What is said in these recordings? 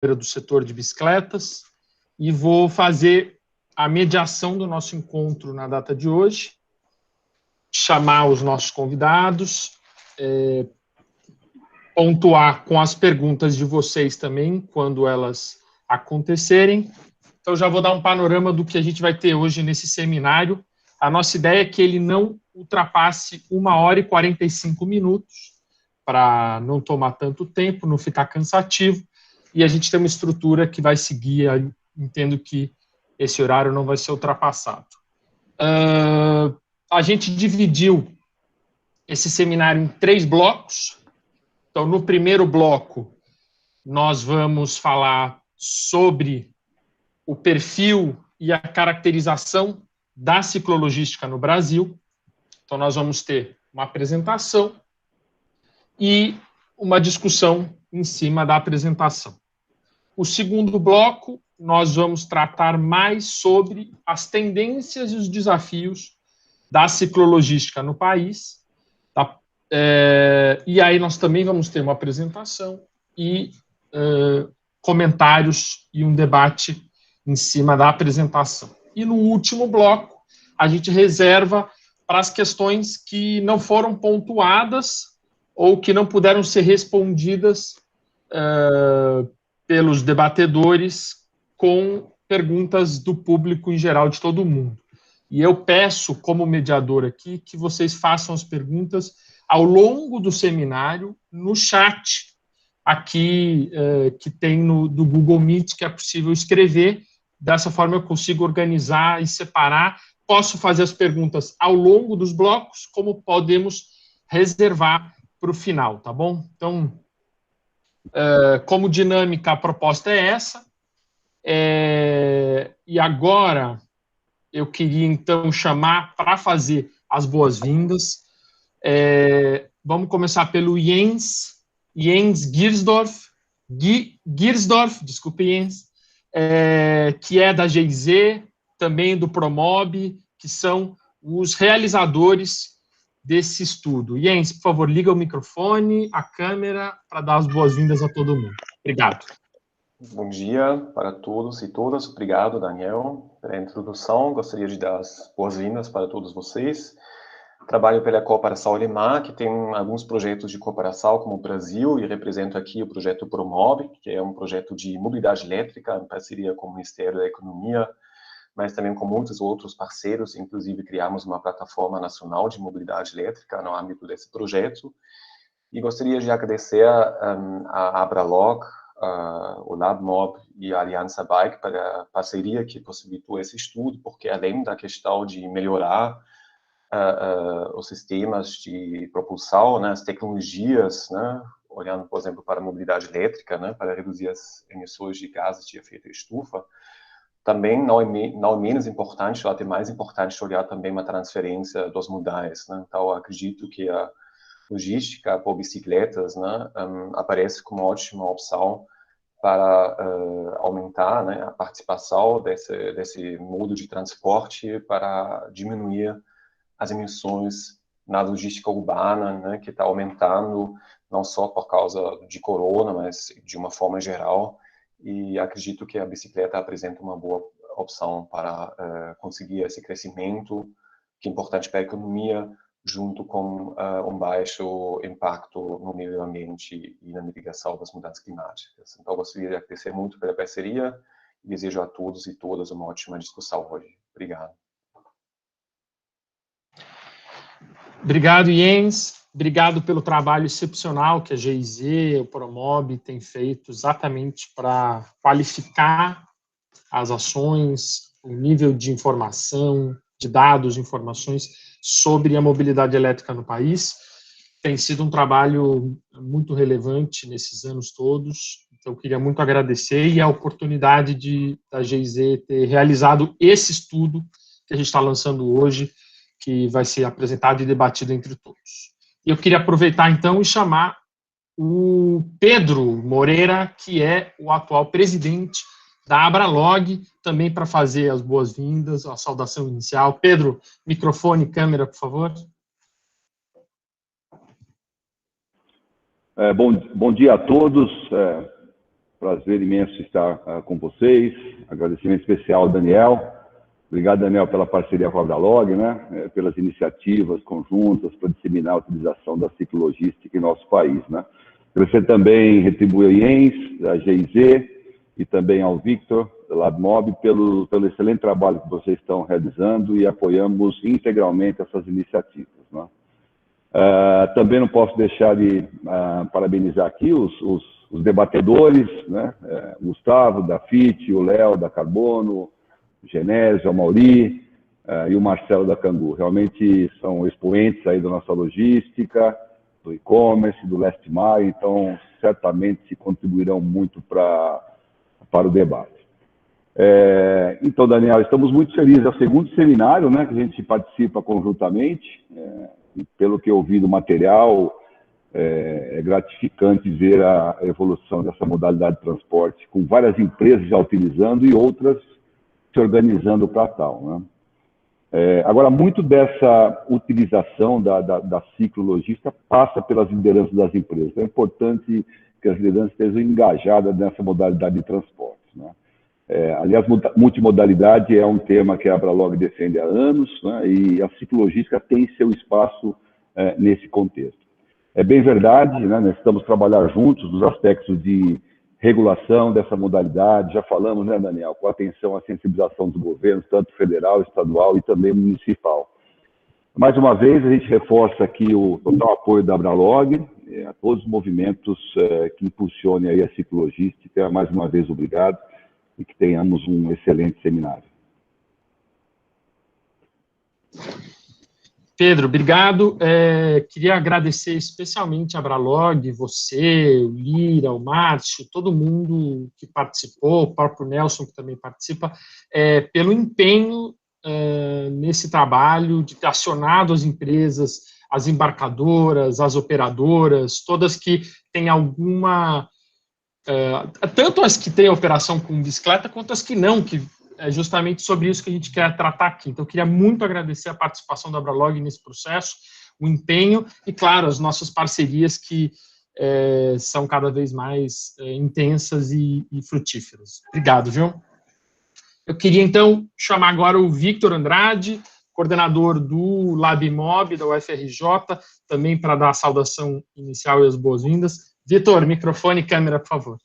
do setor de bicicletas e vou fazer a mediação do nosso encontro na data de hoje, chamar os nossos convidados, pontuar com as perguntas de vocês também, quando elas acontecerem. Então, já vou dar um panorama do que a gente vai ter hoje nesse seminário. A nossa ideia é que ele não ultrapasse 1h45, para não tomar tanto tempo, não ficar cansativo, e a gente tem uma estrutura que vai seguir, entendo que esse horário não vai ser ultrapassado. A gente dividiu esse seminário em 3 blocos. Então, no primeiro bloco, nós vamos falar sobre o perfil e a caracterização da ciclologística no Brasil. Então, nós vamos ter uma apresentação e uma discussão em cima da apresentação. O segundo bloco, nós vamos tratar mais sobre as tendências e os desafios da ciclologística no país. Tá? E aí nós também vamos ter uma apresentação e comentários e um debate em cima da apresentação. E no último bloco, a gente reserva para as questões que não foram pontuadas ou que não puderam ser respondidas pelos debatedores com perguntas do público em geral, de todo mundo. E eu peço, como mediador aqui, que vocês façam as perguntas ao longo do seminário no chat aqui que tem do Google Meet, que é possível escrever. Dessa forma eu consigo organizar e separar. Posso fazer as perguntas ao longo dos blocos, como podemos reservar para o final, tá bom? Então, como dinâmica, a proposta é essa. E agora eu queria, então, chamar para fazer as boas-vindas. Vamos começar pelo Jens Giersdorf, desculpe, Jens, que é da GIZ, também do Promob, que são os realizadores desse estudo. Jens, por favor, liga o microfone, a câmera, para dar as boas-vindas a todo mundo. Obrigado. Bom dia para todos e todas. Obrigado, Daniel, pela introdução. Gostaria de dar as boas-vindas para todos vocês. Trabalho pela Cooperação Alemã, que tem alguns projetos de cooperação como o Brasil, e represento aqui o projeto Promob, que é um projeto de mobilidade elétrica, em parceria com o Ministério da Economia, mas também com muitos outros parceiros. Inclusive, criamos uma plataforma nacional de mobilidade elétrica no âmbito desse projeto. E gostaria de agradecer a Abralog, o LabMob e a Aliança Bike para a parceria que possibilitou esse estudo, porque além da questão de melhorar os sistemas de propulsão, né, as tecnologias, né, olhando, por exemplo, para a mobilidade elétrica, né, para reduzir as emissões de gases de efeito estufa, também não é menos importante, ou até mais importante, olhar também uma transferência dos modais. Né? Então, acredito que a logística por bicicletas, né, aparece como uma ótima opção para aumentar, né, a participação desse modo de transporte para diminuir as emissões na logística urbana, né, que está aumentando, não só por causa de corona, mas de uma forma geral, e acredito que a bicicleta apresenta uma boa opção para conseguir esse crescimento, que é importante para a economia, junto com um baixo impacto no meio ambiente e na mitigação das mudanças climáticas. Então, gostaria de agradecer muito pela parceria e desejo a todos e todas uma ótima discussão hoje. Obrigado. Obrigado, Jens. Obrigado pelo trabalho excepcional que a GIZ, o Promob, tem feito exatamente para qualificar as ações, o nível de informação, de dados, informações sobre a mobilidade elétrica no país. Tem sido um trabalho muito relevante nesses anos todos. Então, eu queria muito agradecer e a oportunidade da GIZ ter realizado esse estudo que a gente está lançando hoje, que vai ser apresentado e debatido entre todos. Eu queria aproveitar, então, e chamar o Pedro Moreira, que é o atual presidente da Abralog, também para fazer as boas-vindas, a saudação inicial. Pedro, microfone e câmera, por favor. Bom dia a todos. prazer imenso estar com vocês. Agradecimento especial ao Daniel. Obrigado, Daniel, pela parceria com a Abralog, né? Pelas iniciativas conjuntas para disseminar a utilização da ciclologística em nosso país, né? Agradecer também retribuir ao IENS, da GIZ, e também ao Victor, da LabMob, pelo excelente trabalho que vocês estão realizando e apoiamos integralmente essas iniciativas, né? Também não posso deixar de parabenizar aqui os debatedores, né? Gustavo, da FIT, o Léo, da Carbono, o Genésio, o Mauri e o Marcelo da Cangu. Realmente são expoentes aí da nossa logística, do e-commerce, do last mile, então certamente contribuirão muito para o debate. Então, Daniel, estamos muito felizes. É o segundo seminário, né, que a gente participa conjuntamente. E pelo que eu vi do material, é gratificante ver a evolução dessa modalidade de transporte, com várias empresas já utilizando e outras se organizando para tal, né? Agora, muito dessa utilização da ciclologística passa pelas lideranças das empresas. É importante que as lideranças estejam engajadas nessa modalidade de transporte, né? Aliás, multimodalidade é um tema que a Abralog defende há anos, né? E a ciclologística tem seu espaço nesse contexto. É bem verdade, né? Nós estamos trabalhando juntos nos aspectos de regulação dessa modalidade, já falamos, né, Daniel, com atenção à sensibilização dos governos, tanto federal, estadual e também municipal. Mais uma vez, a gente reforça aqui o total apoio da Abralog a todos os movimentos que impulsionem aí a ciclologística. Mais uma vez, obrigado e que tenhamos um excelente seminário. Pedro, obrigado. Queria agradecer especialmente a Abralog, você, o Lira, o Márcio, todo mundo que participou, o próprio Nelson, que também participa, pelo empenho nesse trabalho de ter acionado as empresas, as embarcadoras, as operadoras, todas que têm alguma... tanto as que têm operação com bicicleta, quanto as que não, que é justamente sobre isso que a gente quer tratar aqui. Então, eu queria muito agradecer a participação da Abralog nesse processo, o empenho e, claro, as nossas parcerias que são cada vez mais intensas e frutíferas. Obrigado, viu? Eu queria, então, chamar agora o Victor Andrade, coordenador do LabMob, da UFRJ, também para dar a saudação inicial e as boas-vindas. Vitor, microfone e câmera, por favor.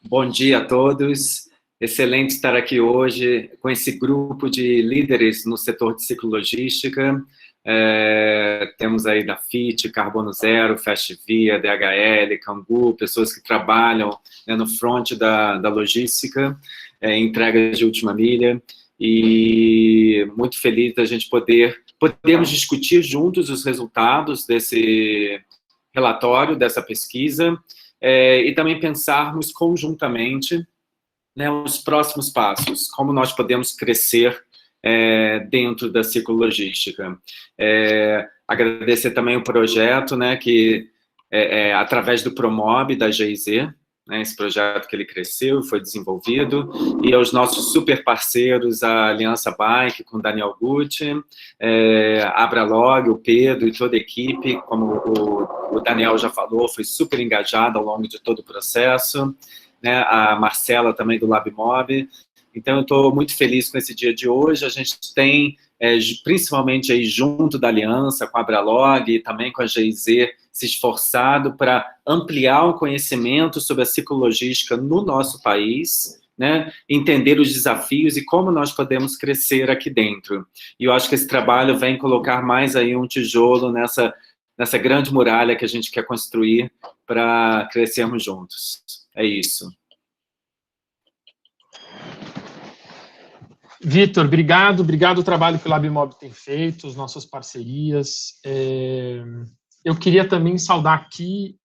Bom dia a todos. Excelente estar aqui hoje com esse grupo de líderes no setor de ciclologística. Temos aí da FIT, Carbono Zero, Fast Via, DHL, Cangu, pessoas que trabalham, né, no front da logística, entregas de última milha, e muito feliz da gente podermos discutir juntos os resultados desse relatório, dessa pesquisa, e também pensarmos conjuntamente, né, os próximos passos, como nós podemos crescer dentro da ciclologística. Agradecer também o projeto, né, que através do Promob, da GIZ, né, esse projeto que ele cresceu e foi desenvolvido, e aos nossos super parceiros, a Aliança Bike, com Daniel Gucci, a Abralog, o Pedro e toda a equipe, como o Daniel já falou, foi super engajado ao longo de todo o processo, né, a Marcela também do LabMob. Então, eu estou muito feliz com esse dia de hoje. A gente tem, principalmente aí junto da Aliança, com a Abralog e também com a GIZ, se esforçado para ampliar o conhecimento sobre a ciclologística no nosso país, né, entender os desafios e como nós podemos crescer aqui dentro. E eu acho que esse trabalho vem colocar mais aí um tijolo nessa grande muralha que a gente quer construir para crescermos juntos. É isso. Vitor, obrigado o trabalho que o LabMob tem feito, as nossas parcerias. Eu queria também saudar aqui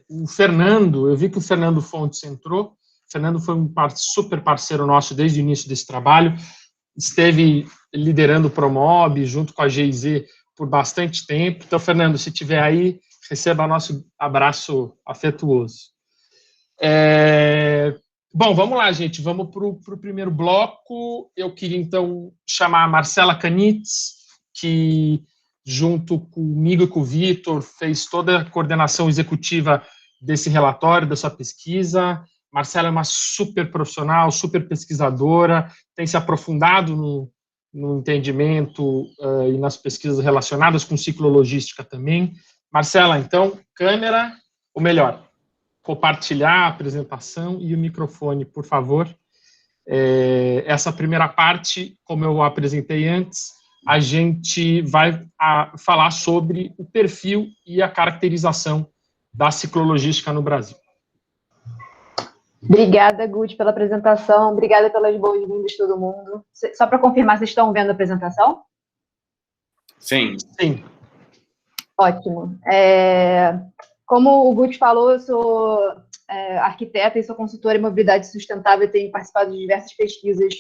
o Fernando. Eu vi que o Fernando Fontes entrou. O Fernando foi um super parceiro nosso desde o início desse trabalho, esteve liderando o Promob junto com a GIZ por bastante tempo. Então, Fernando, se estiver aí, receba nosso abraço afetuoso. Bom, vamos lá, gente. Vamos para o primeiro bloco. Eu queria, então, chamar a Marcela Canitz, que, junto comigo e com o Vitor, fez toda a coordenação executiva desse relatório, da sua pesquisa. Marcela é uma super profissional, super pesquisadora, tem se aprofundado no entendimento e nas pesquisas relacionadas com ciclologística também. Marcela, então, câmera, ou melhor, compartilhar a apresentação e o microfone, por favor. Essa primeira parte, como eu apresentei antes, a gente vai falar sobre o perfil e a caracterização da ciclologística no Brasil. Obrigada, Guti, pela apresentação. Obrigada pelas boas-vindas de todo mundo. Só para confirmar, vocês estão vendo a apresentação? Sim. Sim. Ótimo. Como o Guti falou, eu sou arquiteta e sou consultora em mobilidade sustentável e tenho participado de diversas pesquisas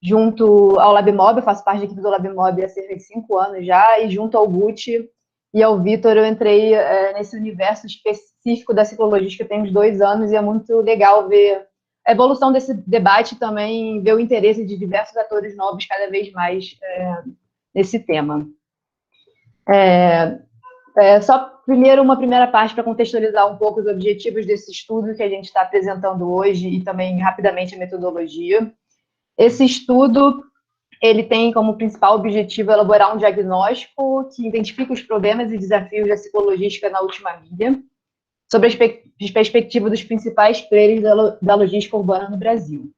junto ao LabMob. Eu faço parte da equipe do LabMob há cerca de 5 anos já, e junto ao Guti e ao Vitor eu entrei nesse universo específico da ciclologística tem uns 2 anos, e é muito legal ver a evolução desse debate e também ver o interesse de diversos atores novos cada vez mais nesse tema. Só primeiro uma primeira parte para contextualizar um pouco os objetivos desse estudo que a gente está apresentando hoje e também rapidamente a metodologia. Esse estudo ele tem como principal objetivo elaborar um diagnóstico que identifica os problemas e desafios da ciclologística na última milha, sobre a perspectiva dos principais players da logística urbana no Brasil.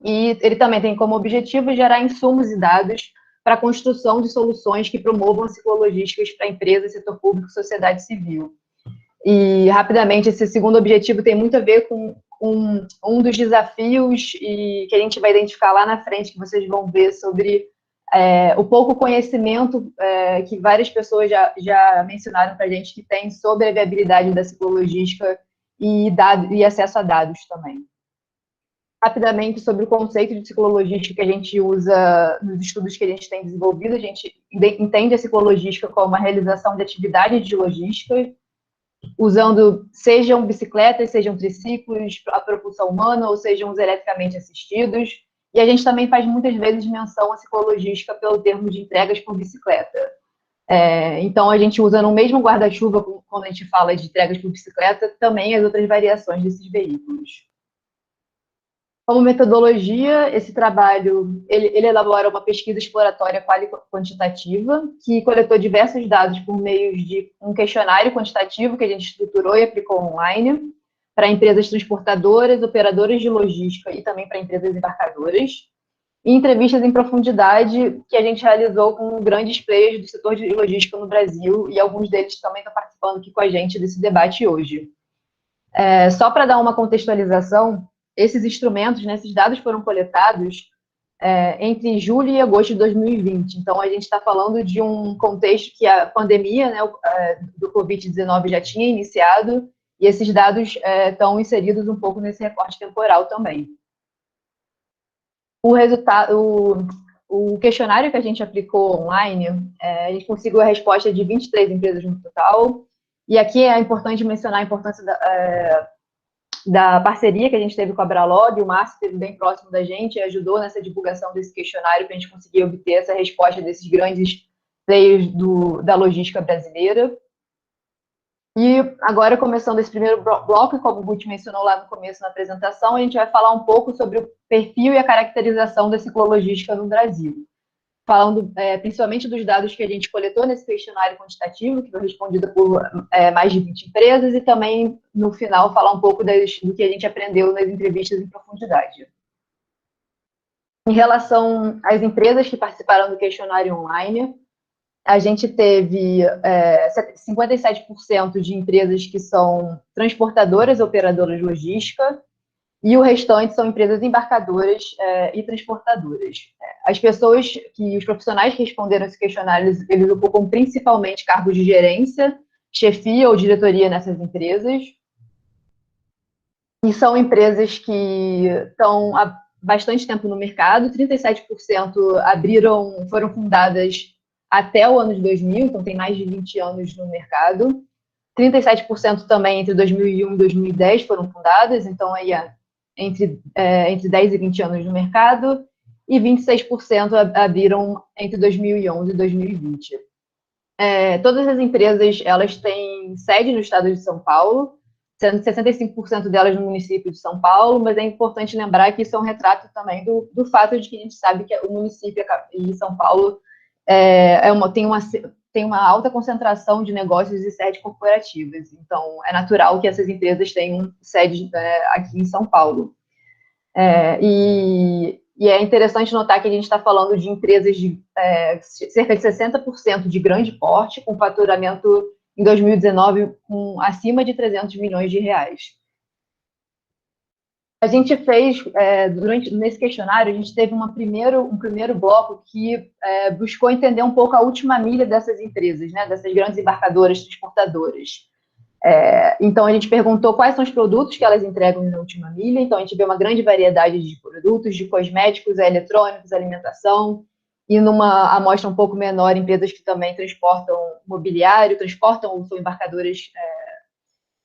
E ele também tem como objetivo gerar insumos e dados para a construção de soluções que promovam ciclologísticas para empresas, setor público e sociedade civil. E, rapidamente, esse segundo objetivo tem muito a ver com um dos desafios que a gente vai identificar lá na frente, que vocês vão ver sobre o pouco conhecimento que várias pessoas já mencionaram para a gente que tem sobre a viabilidade da ciclologística e acesso a dados também. Rapidamente, sobre o conceito de ciclologística que a gente usa nos estudos que a gente tem desenvolvido, a gente entende a ciclologística como a realização de atividades de logística, usando sejam bicicletas, sejam triciclos, a propulsão humana, ou sejam os eletricamente assistidos. E a gente também faz muitas vezes menção à ciclologística pelo termo de entregas por bicicleta. Então, a gente usa no mesmo guarda-chuva, quando a gente fala de entregas por bicicleta, também as outras variações desses veículos. Como metodologia, esse trabalho, ele elabora uma pesquisa exploratória quantitativa, que coletou diversos dados por meio de um questionário quantitativo que a gente estruturou e aplicou online para empresas transportadoras, operadoras de logística e também para empresas embarcadoras, e entrevistas em profundidade que a gente realizou com grandes players do setor de logística no Brasil, e alguns deles também estão participando aqui com a gente desse debate hoje. Só para dar uma contextualização, esses instrumentos, esses dados foram coletados entre julho e agosto de 2020. Então, a gente está falando de um contexto que a pandemia do Covid-19 já tinha iniciado, e esses dados estão inseridos um pouco nesse recorte temporal também. O questionário que a gente aplicou online, a gente conseguiu a resposta de 23 empresas no total, e aqui é importante mencionar a importância da parceria que a gente teve com a Bralog. O Márcio esteve bem próximo da gente e ajudou nessa divulgação desse questionário para a gente conseguir obter essa resposta desses grandes players da logística brasileira. E agora, começando esse primeiro bloco, como o Guti mencionou lá no começo na apresentação, a gente vai falar um pouco sobre o perfil e a caracterização da ciclologística no Brasil, falando principalmente dos dados que a gente coletou nesse questionário quantitativo, que foi respondido por mais de 20 empresas, e também, no final, falar um pouco do que a gente aprendeu nas entrevistas em profundidade. Em relação às empresas que participaram do questionário online, a gente teve 57% de empresas que são transportadoras, operadoras de logística, e o restante são empresas embarcadoras e transportadoras. Os profissionais que responderam esse questionário, eles ocupam principalmente cargos de gerência, chefia ou diretoria nessas empresas, e são empresas que estão há bastante tempo no mercado. 37% foram fundadas até o ano de 2000, então tem mais de 20 anos no mercado. 37% também entre 2001 e 2010 foram fundadas, então aí entre 10 e 20 anos no mercado, e 26% abriram entre 2011 e 2020. Todas as empresas, elas têm sede no estado de São Paulo, sendo 65% delas no município de São Paulo, mas é importante lembrar que isso é um retrato também do fato de que a gente sabe que o município e São Paulo tem uma alta concentração de negócios e sedes corporativas. Então, é natural que essas empresas tenham sede aqui em São Paulo. E é interessante notar que a gente está falando de empresas de cerca de 60% de grande porte, com faturamento em 2019 acima de 300 milhões de reais. A gente fez, nesse questionário, a gente teve um primeiro bloco que buscou entender um pouco a última milha dessas empresas, né, dessas grandes embarcadoras transportadoras. Então, a gente perguntou quais são os produtos que elas entregam na última milha. Então, a gente vê uma grande variedade de produtos, de cosméticos, eletrônicos, alimentação, e numa amostra um pouco menor, empresas que também transportam mobiliário, são embarcadoras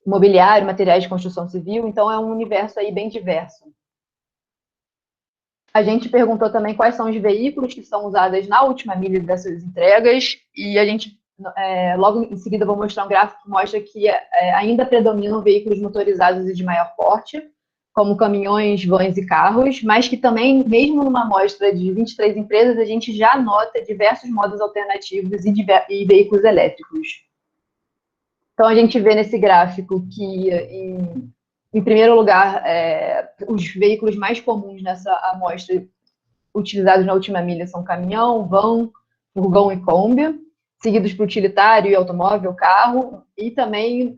mobiliário, materiais de construção civil. Então, é um universo aí bem diverso. A gente perguntou também quais são os veículos que são usados na última milha dessas entregas, e a gente logo em seguida, vou mostrar um gráfico que mostra que ainda predominam veículos motorizados e de maior porte, como caminhões, vans e carros, mas que também, mesmo numa amostra de 23 empresas, a gente já nota diversos modos alternativos e veículos elétricos. Então, a gente vê nesse gráfico que, em primeiro lugar, os veículos mais comuns nessa amostra utilizados na última milha são caminhão, van, furgão e Kombi, seguidos por utilitário e automóvel, carro, e também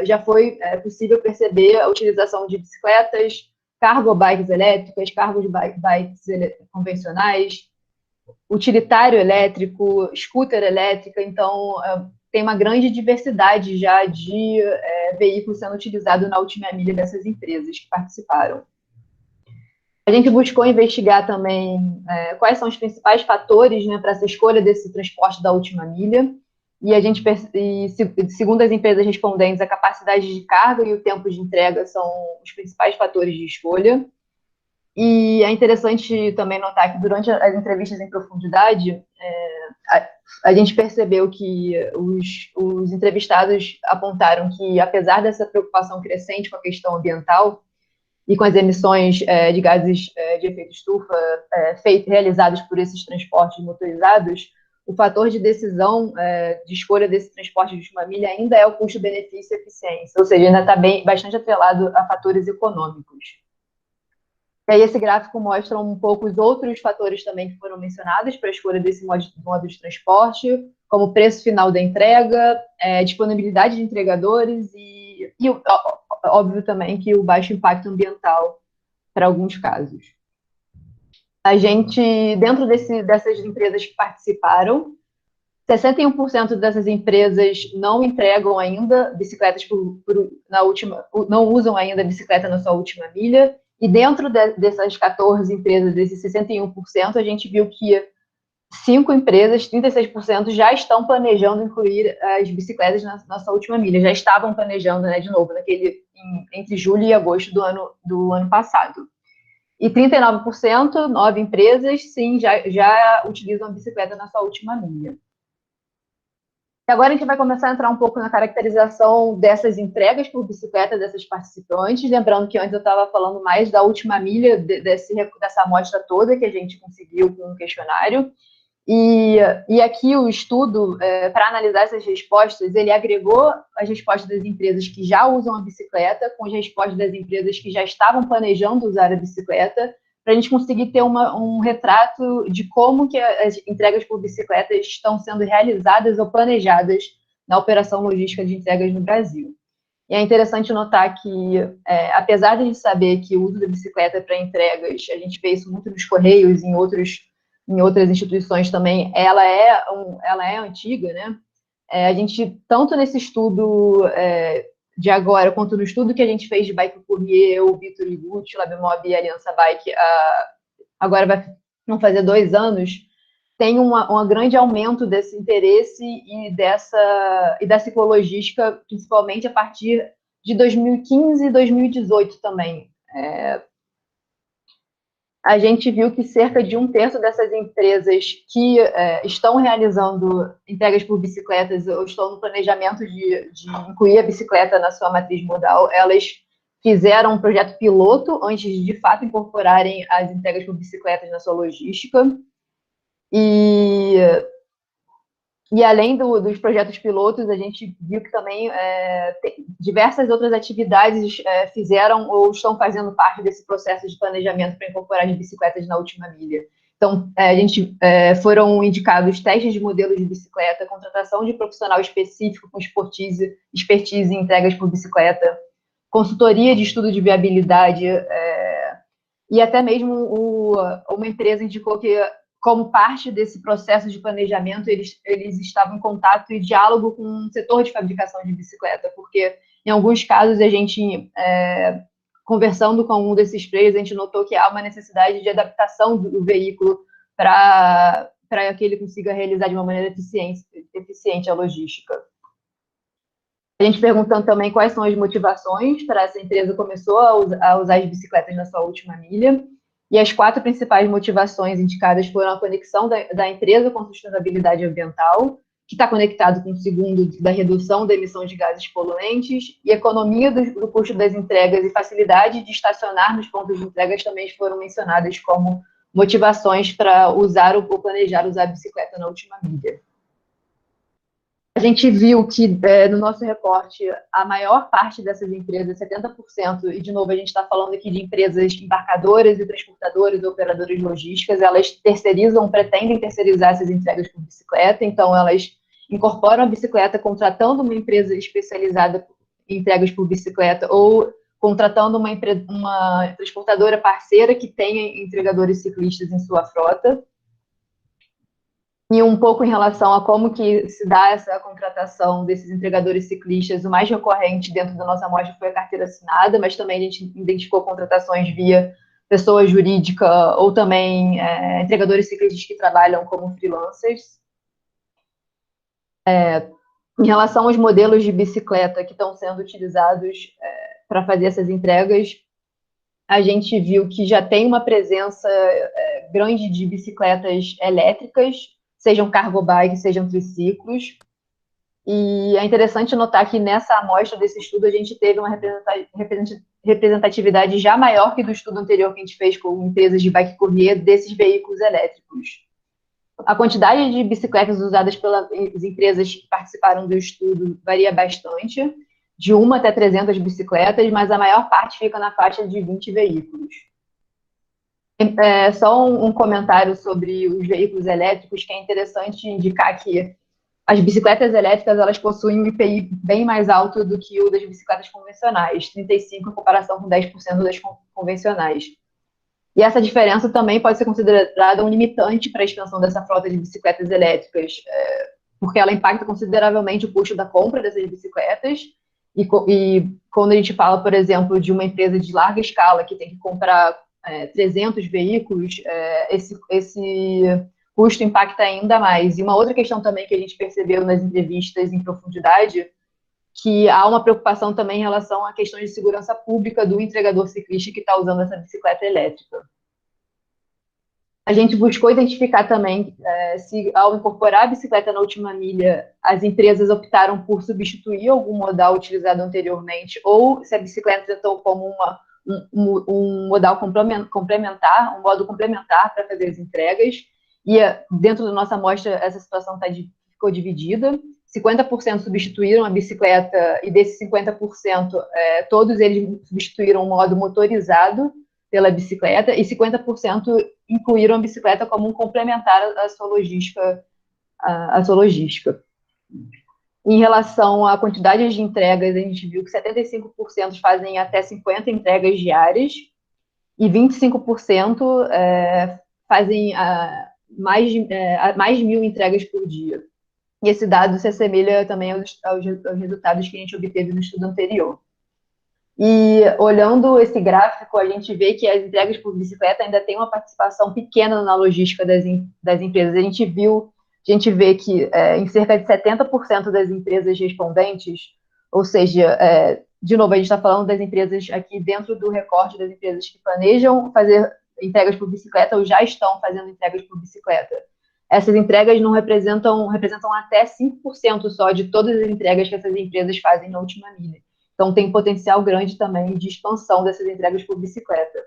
já foi possível perceber a utilização de bicicletas, cargo bikes elétricas, cargo de bikes convencionais, utilitário elétrico, scooter elétrica. Então, tem uma grande diversidade já de veículos sendo utilizados na última milha dessas empresas que participaram. A gente buscou investigar também quais são os principais fatores, né, para essa escolha desse transporte da última milha, e segundo as empresas respondentes, a capacidade de carga e o tempo de entrega são os principais fatores de escolha. E é interessante também notar que durante as entrevistas em profundidade, a gente percebeu que os entrevistados apontaram que, apesar dessa preocupação crescente com a questão ambiental, e com as emissões de gases de efeito estufa realizadas por esses transportes motorizados, o fator de decisão de escolha desse transporte de última milha ainda é o custo-benefício e eficiência, ou seja, ainda está bastante atrelado a fatores econômicos. E aí esse gráfico mostra um pouco os outros fatores também que foram mencionados para a escolha desse modo de transporte, como o preço final da entrega, disponibilidade de entregadores e óbvio também que o baixo impacto ambiental para alguns casos. A gente, dentro dessas empresas que participaram, 61% dessas empresas não entregam ainda bicicletas não usam ainda bicicleta na sua última milha, e dentro dessas 14 empresas, desses 61%, a gente viu que 5 empresas, 36%, já estão planejando incluir as bicicletas na sua última milha, já estavam planejando, né, de novo, entre julho e agosto do ano passado. E 39%, 9 empresas, sim, já utilizam a bicicleta na sua última milha. E agora a gente vai começar a entrar um pouco na caracterização dessas entregas por bicicleta dessas participantes, lembrando que antes eu estava falando mais da última milha dessa amostra toda que a gente conseguiu com o questionário. E aqui o estudo, para analisar essas respostas, ele agregou as respostas das empresas que já usam a bicicleta com as respostas das empresas que já estavam planejando usar a bicicleta, para a gente conseguir ter um retrato de como que as entregas por bicicleta estão sendo realizadas ou planejadas na operação logística de entregas no Brasil. E é interessante notar que, apesar de a gente saber que o uso da bicicleta para entregas, a gente vê isso muito nos Correios e em outras instituições também, ela é antiga, né? A gente, tanto nesse estudo de agora, quanto no estudo que a gente fez de Bike Courier, eu, Vitor Iguchi, Labimob e Aliança Bike, agora vão fazer 2 anos, tem um grande aumento desse interesse e da ciclologística, principalmente a partir de 2015 e 2018 também. a gente viu que cerca de 1/3 dessas empresas que estão realizando entregas por bicicletas ou estão no planejamento de incluir a bicicleta na sua matriz modal, elas fizeram um projeto piloto antes de fato, incorporarem as entregas por bicicletas na sua logística. E além dos projetos pilotos, a gente viu que também diversas outras atividades fizeram ou estão fazendo parte desse processo de planejamento para incorporar as bicicletas na última milha. Então, foram indicados testes de modelos de bicicleta, contratação de profissional específico com expertise em entregas por bicicleta, consultoria de estudo de viabilidade, e até mesmo uma empresa indicou que, como parte desse processo de planejamento, eles estavam em contato e diálogo com o setor de fabricação de bicicleta, porque, em alguns casos, a gente, conversando com um desses players, a gente notou que há uma necessidade de adaptação do veículo para que ele consiga realizar de uma maneira eficiente a logística. A gente perguntando também quais são as motivações para essa empresa começou a usar as bicicletas na sua última milha. E as 4 principais motivações indicadas foram a conexão da empresa com a sustentabilidade ambiental, que está conectado com o segundo, da redução da emissão de gases poluentes, e economia do custo das entregas e facilidade de estacionar nos pontos de entregas também foram mencionadas como motivações para usar ou planejar usar a bicicleta na última milha. A gente viu que, no nosso recorte, a maior parte dessas empresas, 70%, e de novo a gente está falando aqui de empresas embarcadoras e transportadoras e operadoras logísticas, elas pretendem terceirizar essas entregas por bicicleta, então elas incorporam a bicicleta contratando uma empresa especializada em entregas por bicicleta ou contratando uma transportadora parceira que tenha entregadores ciclistas em sua frota. E um pouco em relação a como que se dá essa contratação desses entregadores ciclistas, o mais recorrente dentro da nossa amostra foi a carteira assinada, mas também a gente identificou contratações via pessoa jurídica ou também entregadores ciclistas que trabalham como freelancers. Em relação aos modelos de bicicleta que estão sendo utilizados para fazer essas entregas, a gente viu que já tem uma presença grande de bicicletas elétricas, sejam cargo bike, sejam triciclos. E é interessante notar que nessa amostra desse estudo a gente teve uma representatividade já maior que do estudo anterior que a gente fez com empresas de bike courier desses veículos elétricos. A quantidade de bicicletas usadas pelas empresas que participaram do estudo varia bastante, de 1 até 300 bicicletas, mas a maior parte fica na faixa de 20 veículos. Só um comentário sobre os veículos elétricos, que é interessante indicar que as bicicletas elétricas elas possuem um IPI bem mais alto do que o das bicicletas convencionais, 35% em comparação com 10% das convencionais. E essa diferença também pode ser considerada um limitante para a expansão dessa frota de bicicletas elétricas, porque ela impacta consideravelmente o custo da compra dessas bicicletas, e quando a gente fala, por exemplo, de uma empresa de larga escala que tem que comprar 300 veículos, esse custo impacta ainda mais. E uma outra questão também que a gente percebeu nas entrevistas em profundidade, que há uma preocupação também em relação à questão de segurança pública do entregador ciclista que está usando essa bicicleta elétrica. A gente buscou identificar também se, ao incorporar a bicicleta na última milha, as empresas optaram por substituir algum modal utilizado anteriormente, ou se a bicicleta tratou como um modal complementar, um modo complementar para fazer as entregas. E dentro da nossa amostra, essa situação ficou dividida. 50% substituíram a bicicleta, e desses 50%, todos eles substituíram o modo motorizado pela bicicleta, e 50% incluíram a bicicleta como um complementar à sua logística. Em relação à quantidade de entregas, a gente viu que 75% fazem até 50 entregas diárias, e 25% fazem mais de 1.000 entregas por dia. E esse dado se assemelha também aos resultados que a gente obteve no estudo anterior. E olhando esse gráfico, a gente vê que as entregas por bicicleta ainda têm uma participação pequena na logística das empresas. A gente vê que em cerca de 70% das empresas respondentes, ou seja, de novo, a gente está falando das empresas aqui dentro do recorte das empresas que planejam fazer entregas por bicicleta ou já estão fazendo entregas por bicicleta. Essas entregas não representam até 5% só de todas as entregas que essas empresas fazem na última milha. Então, tem potencial grande também de expansão dessas entregas por bicicleta.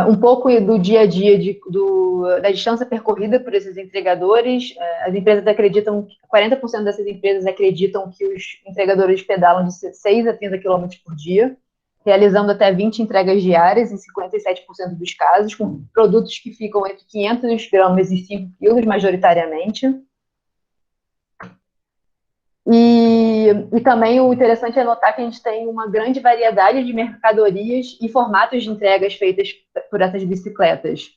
Um pouco do dia a dia da distância percorrida por esses entregadores. As empresas acreditam, 40% dessas empresas acreditam que os entregadores pedalam de 6 a 30 km por dia, realizando até 20 entregas diárias em 57% dos casos, com produtos que ficam entre 500 gramas e 5 quilos, majoritariamente. E também o interessante é notar que a gente tem uma grande variedade de mercadorias e formatos de entregas feitas por essas bicicletas.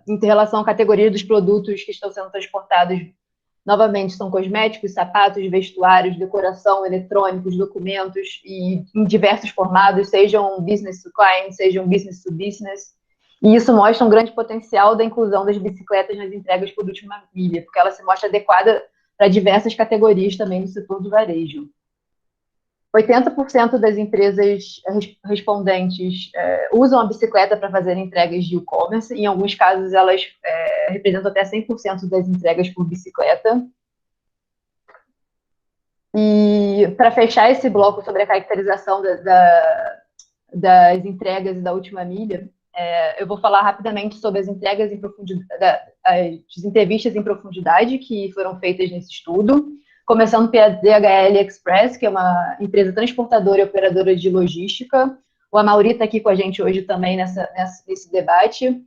Em relação à categoria dos produtos que estão sendo transportados, novamente, são cosméticos, sapatos, vestuários, decoração, eletrônicos, documentos, e em diversos formatos, sejam business to client, sejam business to business. E isso mostra um grande potencial da inclusão das bicicletas nas entregas por última milha, porque ela se mostra adequada para diversas categorias também no setor do varejo. 80% das empresas respondentes usam a bicicleta para fazer entregas de e-commerce. Em alguns casos, elas representam até 100% das entregas por bicicleta. E para fechar esse bloco sobre a caracterização das entregas e da última milha, eu vou falar rapidamente sobre as entregas em profundidade, as entrevistas em profundidade que foram feitas nesse estudo, começando pela DHL Express, que é uma empresa transportadora e operadora de logística. O Amaury está aqui com a gente hoje também nesse debate.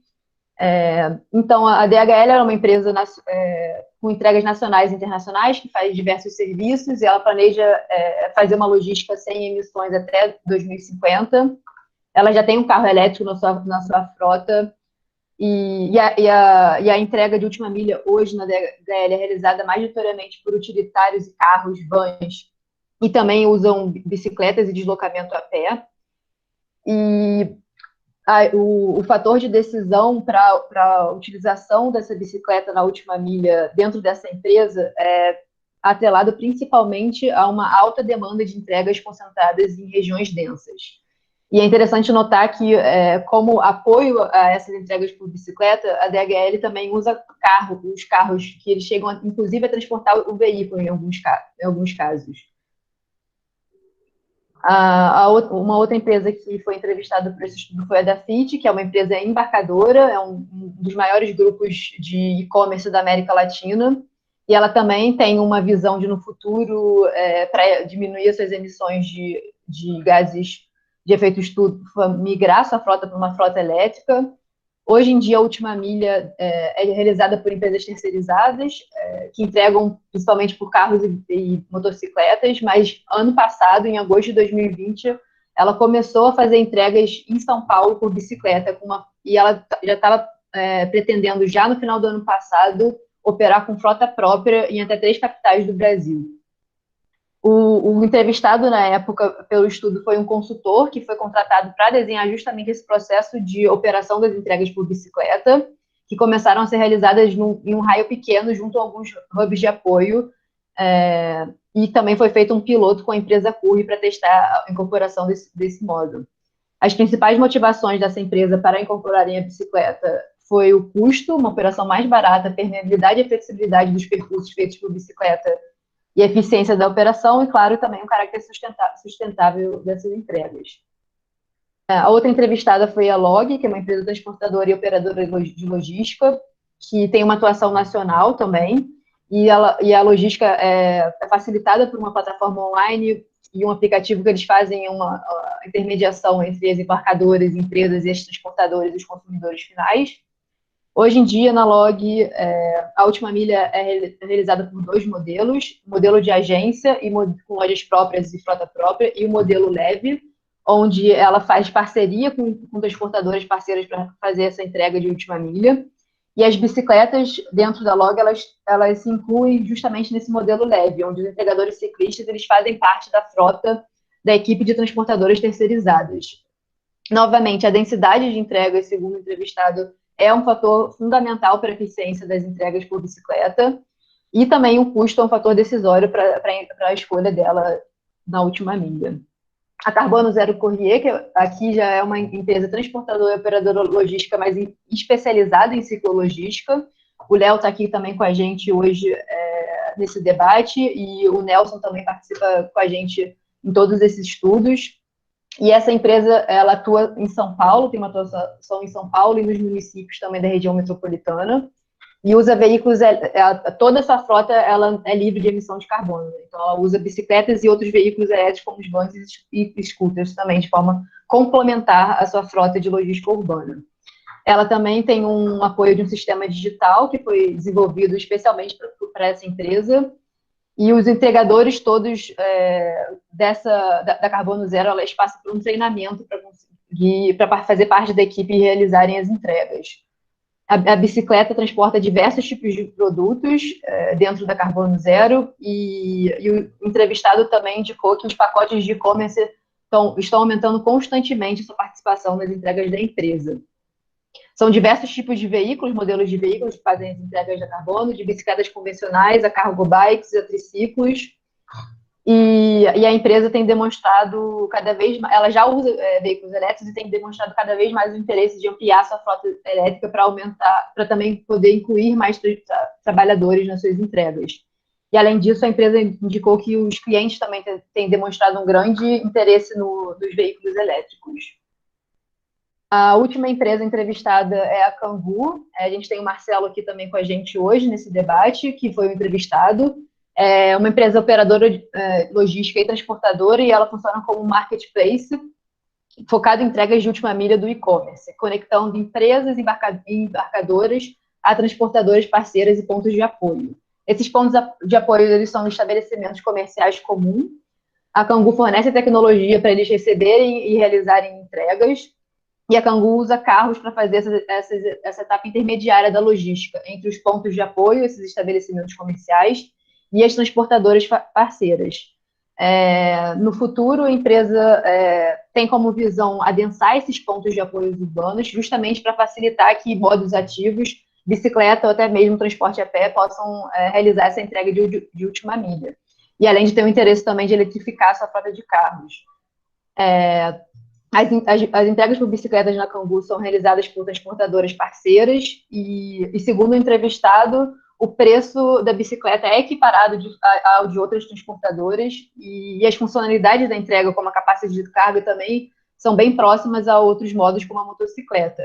Então, a DHL é uma empresa com entregas nacionais e internacionais, que faz diversos serviços, e ela planeja fazer uma logística sem emissões até 2050. Ela já tem um carro elétrico na sua frota, e a entrega de última milha hoje na DHL é realizada majoritariamente por utilitários e carros, vans, e também usam bicicletas e deslocamento a pé. E o fator de decisão para a utilização dessa bicicleta na última milha dentro dessa empresa é atrelado principalmente a uma alta demanda de entregas concentradas em regiões densas. E é interessante notar que, como apoio a essas entregas por bicicleta, a DHL também usa os carros que eles chegam, inclusive, a transportar o veículo em alguns casos. Uma outra empresa que foi entrevistada por esse estudo foi a da Fit, que é uma empresa embarcadora, é um dos maiores grupos de e-commerce da América Latina, e ela também tem uma visão de, no futuro, para diminuir as suas emissões de gases de efeito estufa, migrar sua frota para uma frota elétrica. Hoje em dia, a última milha é realizada por empresas terceirizadas, que entregam principalmente por carros e motocicletas, mas ano passado, em agosto de 2020, ela começou a fazer entregas em São Paulo por bicicleta, e ela já estava pretendendo, já no final do ano passado, operar com frota própria em até 3 capitais do Brasil. O entrevistado, na época, pelo estudo, foi um consultor que foi contratado para desenhar justamente esse processo de operação das entregas por bicicleta, que começaram a ser realizadas em um raio pequeno, junto a alguns hubs de apoio, e também foi feito um piloto com a empresa Curry para testar a incorporação desse modo. As principais motivações dessa empresa para incorporarem a bicicleta foi o custo, uma operação mais barata, a permeabilidade e a flexibilidade dos percursos feitos por bicicleta, e a eficiência da operação, e, claro, também o caráter sustentável dessas entregas. A outra entrevistada foi a Log, que é uma empresa transportadora e operadora de logística, que tem uma atuação nacional também, e a logística é facilitada por uma plataforma online e um aplicativo que eles fazem uma intermediação entre as embarcadoras, empresas e as transportadoras e os consumidores finais. Hoje em dia, na Log, a última milha é realizada por 2 modelos, o modelo de agência com lojas próprias e frota própria, e o modelo leve, onde ela faz parceria com transportadoras parceiras para fazer essa entrega de última milha. E as bicicletas dentro da Log, elas se incluem justamente nesse modelo leve, onde os entregadores ciclistas eles fazem parte da frota da equipe de transportadoras terceirizadas. Novamente, a densidade de entregas, segundo o entrevistado, é um fator fundamental para a eficiência das entregas por bicicleta, e também o custo é um fator decisório para a escolha dela na última milha. a Carbono Zero Courier, que aqui já é uma empresa transportadora e operadora logística mais especializada em ciclologística. O Léo está aqui também com a gente hoje nesse debate, e o Nelson também participa com a gente em todos esses estudos. E essa empresa, ela atua em São Paulo, tem uma atuação em São Paulo e nos municípios também da região metropolitana, e usa veículos, toda essa frota ela é livre de emissão de carbono. Né? Então, ela usa bicicletas e outros veículos elétricos, como os vans e scooters também, de forma complementar a sua frota de logística urbana. Ela também tem um apoio de um sistema digital que foi desenvolvido especialmente para essa empresa, e os entregadores todos da Carbono Zero, elas passam por um treinamento para fazer parte da equipe e realizarem as entregas. A bicicleta transporta diversos tipos de produtos dentro da Carbono Zero, e o entrevistado também indicou que os pacotes de e-commerce estão aumentando constantemente sua participação nas entregas da empresa. São diversos tipos de veículos, modelos de veículos que fazem as entregas de carbono, de bicicletas convencionais, a cargo bikes, a triciclos, e a empresa tem demonstrado cada vez mais, ela já usa veículos elétricos e tem demonstrado cada vez mais o interesse de ampliar sua frota elétrica para aumentar, para também poder incluir mais trabalhadores nas suas entregas. E, além disso, a empresa indicou que os clientes também têm demonstrado um grande interesse nos veículos elétricos. A última empresa entrevistada é a Cangu. A gente tem o Marcelo aqui também com a gente hoje nesse debate, que foi o entrevistado. É uma empresa operadora logística e transportadora, e ela funciona como um marketplace focado em entregas de última milha do e-commerce, conectando empresas embarcadoras a transportadoras parceiras e pontos de apoio. Esses pontos de apoio eles são estabelecimentos comerciais comuns. A Cangu fornece tecnologia para eles receberem e realizarem entregas, e a Cangu usa carros para fazer essa etapa intermediária da logística entre os pontos de apoio, esses estabelecimentos comerciais, e as transportadoras parceiras. No futuro, a empresa tem como visão adensar esses pontos de apoio urbanos, justamente para facilitar que modos ativos, bicicleta ou até mesmo transporte a pé, possam realizar essa entrega de última milha. E além de ter o interesse também de eletrificar a sua frota de carros. As entregas por bicicletas na Cangu são realizadas por transportadoras parceiras, e segundo o entrevistado, o preço da bicicleta é equiparado ao de outras transportadoras, e as funcionalidades da entrega, como a capacidade de carga, também são bem próximas a outros modos, como a motocicleta.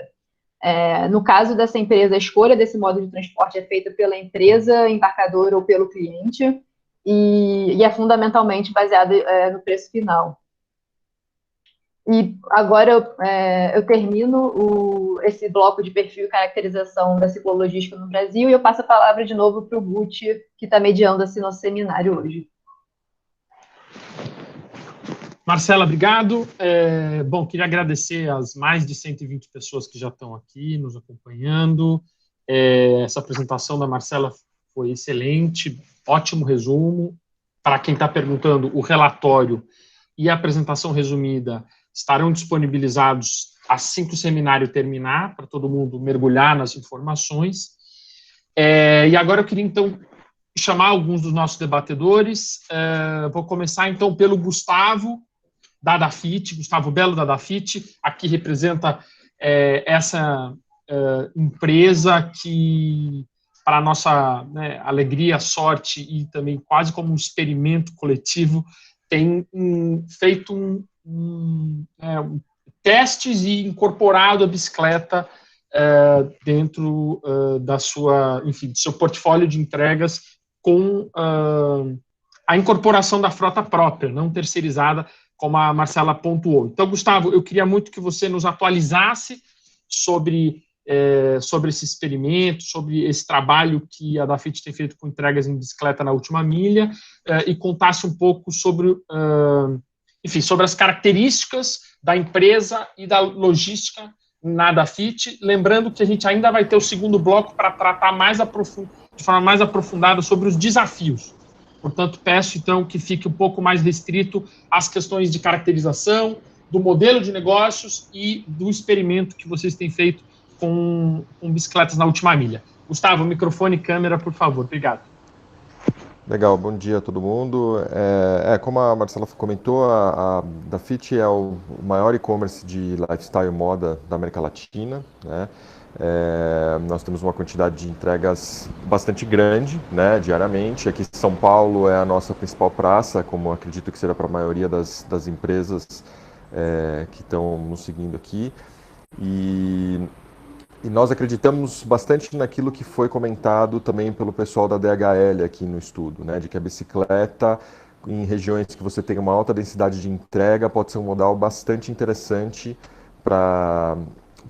No caso dessa empresa, a escolha desse modo de transporte é feita pela empresa embarcadora ou pelo cliente, e é fundamentalmente baseada no preço final. E agora eu termino esse bloco de perfil e caracterização da ciclologística no Brasil, e eu passo a palavra de novo para o Guti, que está mediando esse nosso seminário hoje. Marcela, obrigado. Bom, queria agradecer às mais de 120 pessoas que já estão aqui nos acompanhando. Essa apresentação da Marcela foi excelente, ótimo resumo. Para quem está perguntando, o relatório e a apresentação resumida estarão disponibilizados assim que o seminário terminar, para todo mundo mergulhar nas informações. E agora eu queria, então, chamar alguns dos nossos debatedores. Vou começar, então, pelo Gustavo, da Dafit, Gustavo Belo, da Dafit. Aqui representa essa empresa que, para a nossa alegria, sorte e também quase como um experimento coletivo, tem feito testes e incorporado a bicicleta dentro da sua, enfim, do seu portfólio de entregas, com a incorporação da frota própria, não terceirizada, como a Marcela pontuou. Então, Gustavo, eu queria muito que você nos atualizasse sobre esse experimento, sobre esse trabalho que a Dafit tem feito com entregas em bicicleta na última milha, e contasse um pouco sobre, enfim, sobre as características da empresa e da logística na Dafit, lembrando que a gente ainda vai ter o segundo bloco para tratar de forma mais aprofundada sobre os desafios. Portanto, peço, então, que fique um pouco mais restrito às questões de caracterização, do modelo de negócios e do experimento que vocês têm feito com bicicletas na última milha. Gustavo, microfone e câmera, por favor. Obrigado. Legal, bom dia a todo mundo. Como a Marcela comentou, a Dafiti é o maior e-commerce de lifestyle e moda da América Latina, né? Nós temos uma quantidade de entregas bastante grande, né, diariamente. Aqui em São Paulo é a nossa principal praça, como acredito que será para a maioria das empresas que estão nos seguindo aqui. E nós acreditamos bastante naquilo que foi comentado também pelo pessoal da DHL aqui no estudo, né, de que a bicicleta, em regiões que você tem uma alta densidade de entrega, pode ser um modal bastante interessante para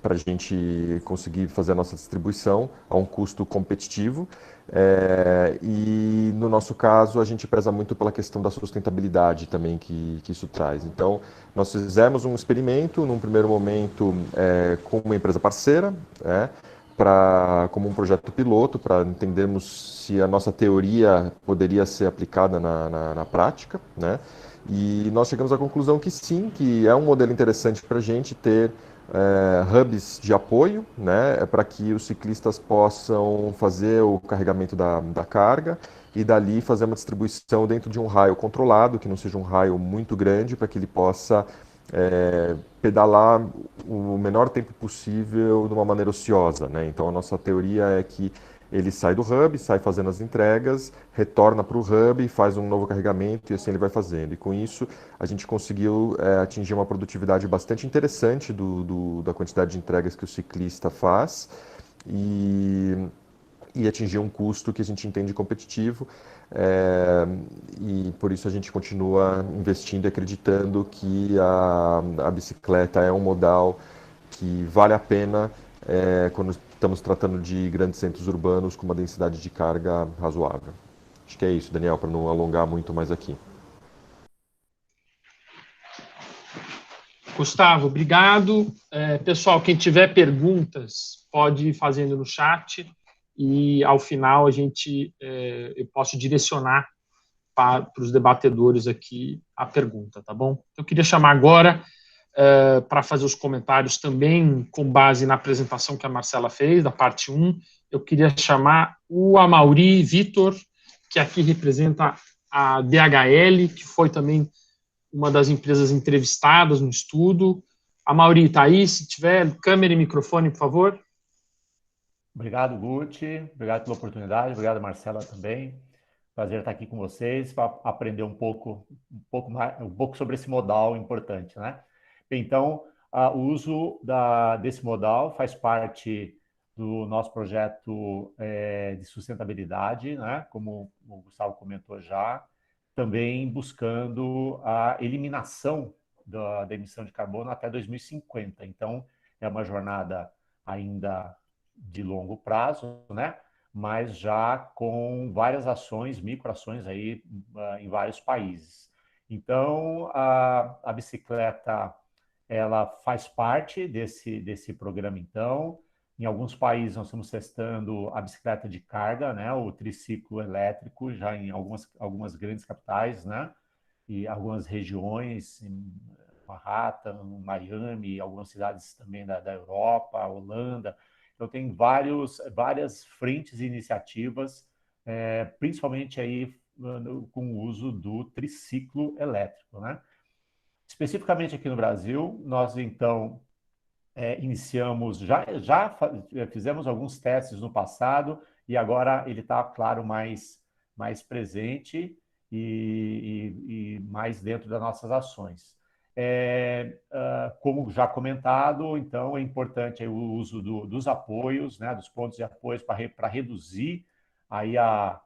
a gente conseguir fazer a nossa distribuição a um custo competitivo. E no nosso caso, a gente preza muito pela questão da sustentabilidade também que isso traz. Então, nós fizemos um experimento, num primeiro momento, com uma empresa parceira, como um projeto piloto, para entendermos se a nossa teoria poderia ser aplicada na prática, né? E nós chegamos à conclusão que sim, que é um modelo interessante para a gente ter hubs de apoio, né, para que os ciclistas possam fazer o carregamento da carga e dali fazer uma distribuição dentro de um raio controlado, que não seja um raio muito grande, para que ele possa pedalar o menor tempo possível de uma maneira ociosa, né? Então a nossa teoria é que ele sai do hub, sai fazendo as entregas, retorna para o hub, faz um novo carregamento e assim ele vai fazendo. E com isso a gente conseguiu atingir uma produtividade bastante interessante da quantidade de entregas que o ciclista faz e atingir um custo que a gente entende competitivo. E por isso a gente continua investindo e acreditando que a bicicleta é um modal que vale a pena quando estamos tratando de grandes centros urbanos com uma densidade de carga razoável. Acho que é isso, Daniel, para não alongar muito mais aqui. Gustavo, obrigado. Pessoal, quem tiver perguntas, pode ir fazendo no chat e, ao final, eu posso direcionar para os debatedores aqui a pergunta, tá bom? Eu queria chamar agora para fazer os comentários também com base na apresentação que a Marcela fez, da parte 1. Eu queria chamar o Amaury Vitor, que aqui representa a DHL, que foi também uma das empresas entrevistadas no estudo. Amaury, está aí? Se tiver câmera e microfone, por favor. Obrigado, Guti. Obrigado pela oportunidade. Obrigado, Marcela, também. Prazer estar aqui com vocês para aprender um pouco sobre esse modal importante, né? Então, o uso desse modal faz parte do nosso projeto de sustentabilidade, né? Como o Gustavo comentou já, também buscando a eliminação da emissão de carbono até 2050. Então, é uma jornada ainda de longo prazo, né? Mas já com várias ações, microações aí em vários países. Então, a bicicleta, ela faz parte desse programa, então. Em alguns países nós estamos testando a bicicleta de carga, né, o triciclo elétrico, já em algumas grandes capitais, né, e algumas regiões, em Manhattan, Miami, algumas cidades também da Europa, Holanda. Então, tem várias frentes e iniciativas, principalmente aí com o uso do triciclo elétrico, né? Especificamente aqui no Brasil, nós, então, iniciamos, já fizemos alguns testes no passado e agora ele está, claro, mais presente e mais dentro das nossas ações. Como já comentado, então é importante o uso dos apoios, né, dos pontos de apoio para reduzir aí a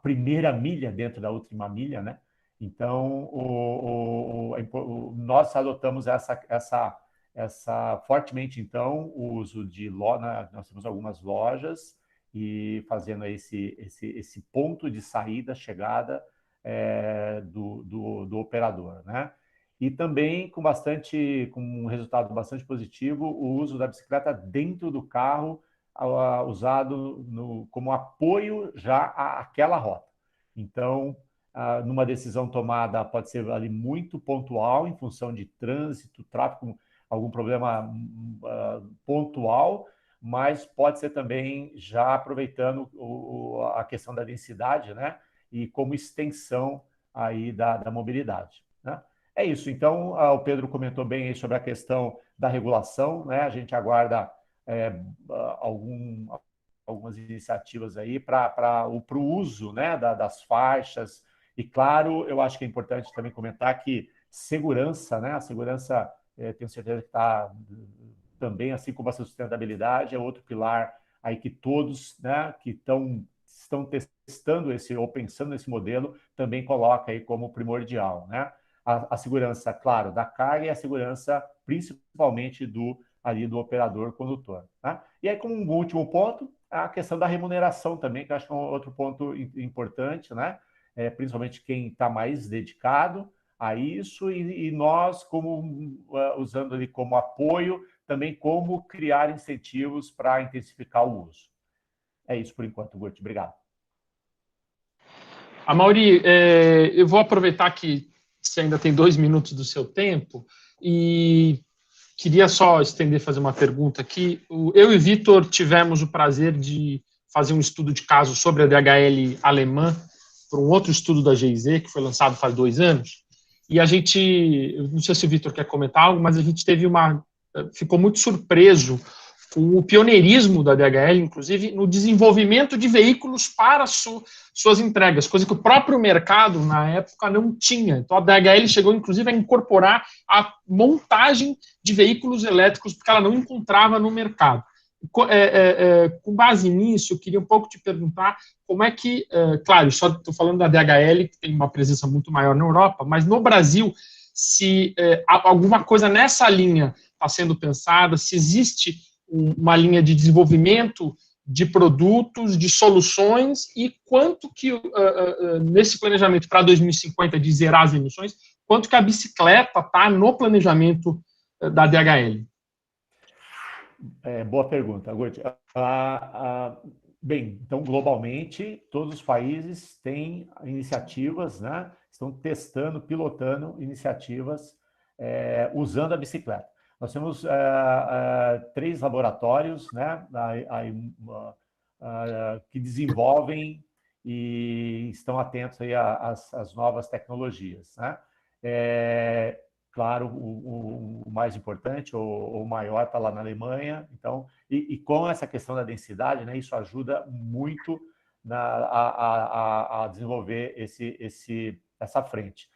primeira milha dentro da última milha, né? Então, nós adotamos essa fortemente, então, o uso de loja. Nós temos algumas lojas e fazendo esse ponto de saída, chegada do operador, né? E também com um resultado bastante positivo, o uso da bicicleta dentro do carro, usado como apoio já àquela rota. Então, numa decisão tomada, pode ser ali muito pontual, em função de trânsito, tráfego, algum problema pontual, mas pode ser também já aproveitando a questão da densidade, né? e como extensão aí da mobilidade, né? É isso. Então, o Pedro comentou bem aí sobre a questão da regulação, né? A gente aguarda algumas iniciativas aí para o uso, né, das faixas. E, claro, eu acho que é importante também comentar que segurança, né? A segurança, tenho certeza que está também, assim como a sustentabilidade, é outro pilar aí que todos, né, que estão testando ou pensando nesse modelo, também coloca aí como primordial, né? A segurança, claro, da carga e a segurança, principalmente, do operador condutor, né? E aí, como um último ponto, a questão da remuneração também, que eu acho que é um outro ponto importante, né? Principalmente quem está mais dedicado a isso, e nós, como usando ali como apoio, também como criar incentivos para intensificar o uso. É isso por enquanto, Guti. Obrigado. Amaury, eu vou aproveitar que você ainda tem 2 minutos do seu tempo e queria só estender, fazer uma pergunta aqui. Eu e Vitor tivemos o prazer de fazer um estudo de caso sobre a DHL alemã para um outro estudo da GIZ, que foi lançado faz 2 anos. E a gente, não sei se o Vitor quer comentar algo, mas a gente ficou muito surpreso com o pioneirismo da DHL, inclusive, no desenvolvimento de veículos para suas entregas, coisa que o próprio mercado, na época, não tinha. Então, a DHL chegou, inclusive, a incorporar a montagem de veículos elétricos, porque ela não encontrava no mercado. Com base nisso, eu queria um pouco te perguntar como é que, claro, só estou falando da DHL, que tem uma presença muito maior na Europa, mas no Brasil, se alguma coisa nessa linha está sendo pensada, se existe uma linha de desenvolvimento de produtos, de soluções, e quanto que, nesse planejamento para 2050 de zerar as emissões, quanto que a bicicleta está no planejamento da DHL? Boa pergunta, Guti. Bem, então, globalmente, todos os países têm iniciativas, né? Estão testando, pilotando iniciativas usando a bicicleta. Nós temos 3 laboratórios, né, que desenvolvem e estão atentos aí às novas tecnologias, né? Claro, o mais importante, ou o maior, está lá na Alemanha. Então, e com essa questão da densidade, né, isso ajuda muito a desenvolver essa frente.